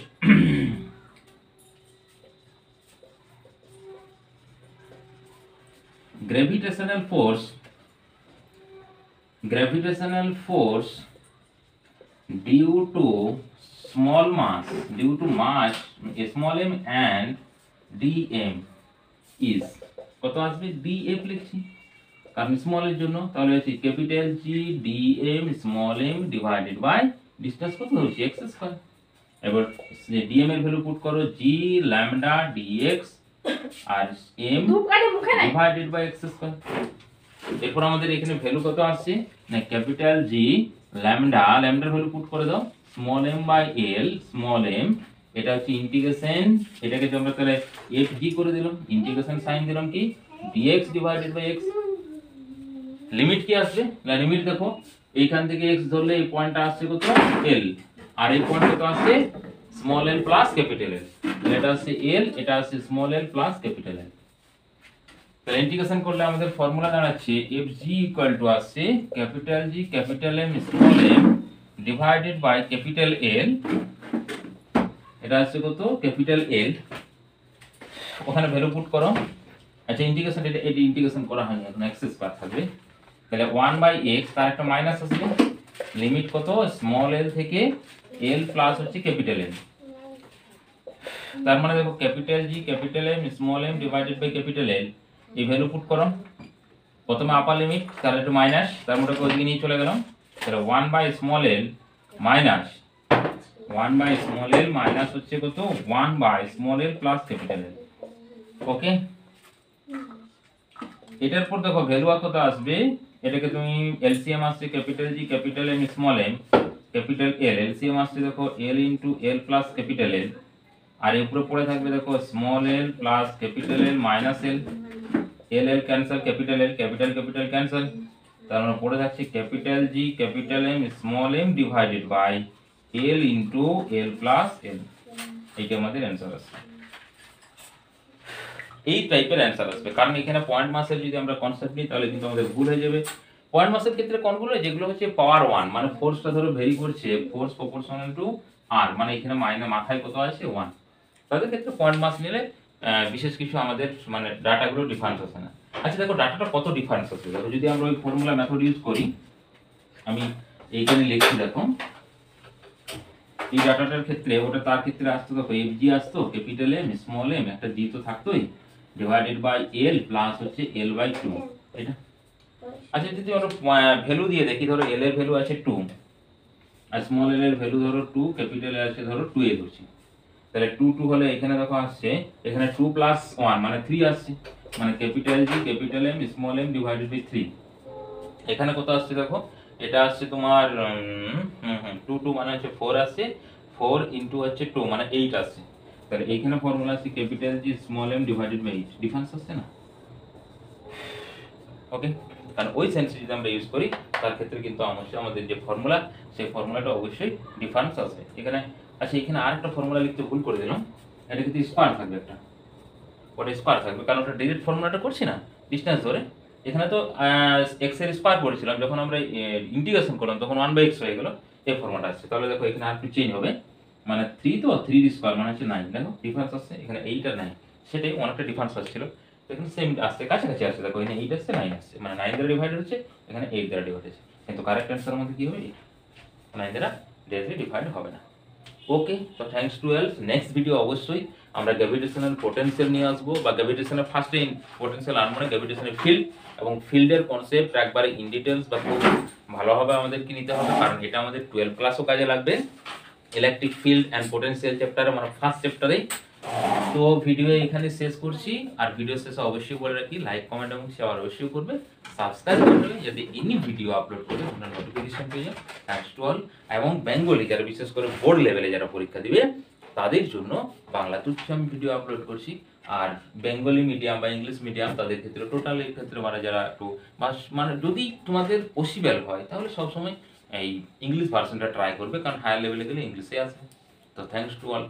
Speaker 1: gravitational force due to mass small m and dm is কত আসবে, df লিখছি কারণ স্মল এর জন্য। তাহলে হচ্ছে capital G dm small m divided by distance কত হচ্ছে x স্কয়ার। এবার dm এর ভ্যালু পুট করো g ল্যামডা dx আর m divided by x square. এরপর আমাদের এখানে ভ্যালু কত আসছে না ক্যাপিটাল জি ল্যামডার ভ্যালু পুট করে দাও small m by l small m, এটা হচ্ছে ইন্টিগ্রেশন, এটাকে আমরা তাহলে fg করে দিলাম, ইন্টিগ্রেশন সাইন দিলাম কি dx divided by x। Limit কি আসবে না লিমিট দেখো এইখান থেকে x ধরলে এই পয়েন্টটা আসছে কত l, আর এই পয়েন্ট কত আসছে small l plus capital L, তাহলে এটা আসছে l, এটা আসছে small l plus capital L। তাহলে ইন্টিগ্রেশন করলে আমাদের ফর্মুলা দাঁড়াচ্ছে fg ইকুয়াল টু আসছে capital G capital M small m divided by capital L, এটা আসছে কত ক্যাপিটাল L, ওখানে ভ্যালু পুট করো। আচ্ছা ইন্টিগ্রেশন এটা ইন্টিগ্রেশন করা হয়নি, এখন x স্কয়ার থাকবে, তাহলে 1/x তার একটা মাইনাস আসবে, লিমিট কত স্মল l থেকে l প্লাস হচ্ছে ক্যাপিটাল L। তার মানে দেখো capital G capital M small m divided by capital L, এই ভ্যালু পুট করো। প্রথমে আপার লিমিট তার একটু মাইনাস, তার মধ্যে ওইদিকে নিয়ে চলে গেলাম, তাহলে 1/small মাইনাস হচ্ছে কত 1/small প্লাস ক্যাপিটাল L। ওকে, এটার পর দেখো ভ্যালু কত আসবে, এটাকে তুমি এলসিএম আসছে capital G capital M small M capital L, LCM আসছে দেখো L into L plus capital L, আর এর উপরে পড়ে থাকবে দেখো small L plus capital L minus L, L L cancel capital L capital capital cancel, তার মানে পড়ে থাকছে capital G capital M small M divided by L into L plus L. এইটা আমাদের অ্যান্সার আসবে, এই টাইপের অ্যান্সার আসবে। কারণ এখানে পয়েন্ট মাসের যদি আমরা কনসেপ্ট নিই তাহলে কিন্তু আমাদের ভুল হয়ে যাবে। পয়েন্ট মাসের ক্ষেত্রে কোনগুলো, যেগুলো হচ্ছে পাওয়ার 1 মানে ফোর্সটা ধরো ভেরি করছে, ফোর্স প্রপোর্শনাল টু আর, মানে এখানে মাথায় কত আছে 1, তাদের ক্ষেত্রে পয়েন্ট মাস নিলে বিশেষ কিছু আমাদের মানে ডাটাগুলো ডিফারেন্স আসে না। আচ্ছা দেখো ডাটাটা কত ডিফারেন্স আছে, দেখো যদি আমরা ওই ফর্মুলা মেথড ইউজ করি, আমি এইখানে লিখছি দেখো এই ডাটাটার ক্ষেত্রে ওটা তার ক্ষেত্রে আসতো দেখো এফ জি আসতো ক্যাপিটাল এম স্মল এম একটা জি তো থাকতোই ডিভাইডেড বাই এল প্লাস হচ্ছে এল বাই 2 এটা। আচ্ছা যদি আমরা ভ্যালু দিয়ে দেখি, ধরো এল এর ভ্যালু আছে 2 আর স্মল এল এর ভ্যালু ধরো 2, ক্যাপিটাল এর আছে ধরো 2 এ ধরছি, তাহলে 2 2 হলে এখানে দেখো আসছে এখানে 2 প্লাস 1 মানে 3 আসছে, মানে capital G capital M small M divided by 3। এখানে কত আসছে দেখো, এটা আসছে তোমার 2 2 মানে হচ্ছে 4 আসছে, 4 ইনটু হচ্ছে 2 মানে 8 আসছে, তাহলে এইখানে ফর্মুলা আছে capital G small M divided by 8, difference আসছে না। ওকে, কারণ ওই সেন্সে যদি আমরা ইউজ করি তার ক্ষেত্রে কিন্তু অবশ্যই আমাদের যে ফর্মুলা সেই ফর্মুলাটা অবশ্যই ডিফারেন্স আসবে এখানে। আচ্ছা এখানে আরেকটা ফর্মুলা লিখতে ভুল করে দিলাম, এটা কিন্তু স্কয়ার থাকবে একটা, ওটা স্কয়ার থাকবে কারণ ওটা ডিরেক্ট ফর্মুলাটা করছি না ডিসটেন্স ধরে, এখানে তো এক্স এর স্কয়ার করেছিলাম, যখন আমরা ইন্টিগ্রেশন করলাম তখন 1/x হয়ে গেল, এই ফর্মুলা আসছে। তাহলে দেখো এখানে আরেকটু চেঞ্জ হবে, মানে 3 তো 3 স্কয়ার মানে হচ্ছে 9, দেখো ডিফারেন্স আসছে এখানে 8 আর 9, সেটাই অনেকটা ডিফারেন্স আসছিল, এখানে সেম আসছে কাছাকাছি আসছে, দেখো এখানে 8 আসছে 9 আসছে, মানে 9 দ্বারা ডিভাইড হচ্ছে এখানে 8 দ্বারা ডিভাইড হচ্ছে, কিন্তু কারেক্ট অ্যান্সারের মধ্যে কি হবে 9 দ্বারা ডিরেক্টলি ডিভাইড হবে না। ওকে, তো thanks to else. Next video অবশ্যই আমরা গ্র্যাভিটেশনাল পোটেনশিয়াল নিয়ে আসবো, বা গ্র্যাভিটেশনাল ফার্স্টে পোটেনশিয়াল আনবো না, গ্র্যাভিটেশনাল ফিল্ড এবং ফিল্ডের কনসেপ্ট একবারে ইন ডিটেলস বা খুব ভালোভাবে আমাদেরকে নিতে হবে, কারণ এটা আমাদের 12 ক্লাসও কাজে লাগবে। ইলেকট্রিক ফিল্ড অ্যান্ড পোটেনশিয়াল চ্যাপ্টারে মানে ফার্স্ট চ্যাপ্টারেই তো ভিডিও এখানে শেষ করছি, আর ভিডিও শেষে অবশ্যই বলে রাখি লাইক কমেন্ট এবং শেয়ার অবশ্যই করবে, সাবস্ক্রাইব করবে যাতে এনি ভিডিও আপলোড করবে তোমরা নোটিফিকেশন পেয়ে যাও। Thanks to all. এবং বেঙ্গলি যারা বিশেষ করে বোর্ড লেভেলে যারা পরীক্ষা দিবে তাদের জন্য বাংলা তুচ্ছ আমি ভিডিও আপলোড করছি, আর বেঙ্গলি মিডিয়াম বা ইংলিশ মিডিয়াম তাদের ক্ষেত্রে টোটাল এর ক্ষেত্রে মানে যারা একটু মানে যদি তোমাদের পসিবল হয় তাহলে সবসময় এই ইংলিশ ভার্সনটা ট্রাই করবে, কারণ হায়ার লেভেলে গেলে ইংলিশে আসে। তো থ্যাঙ্কস টু অল।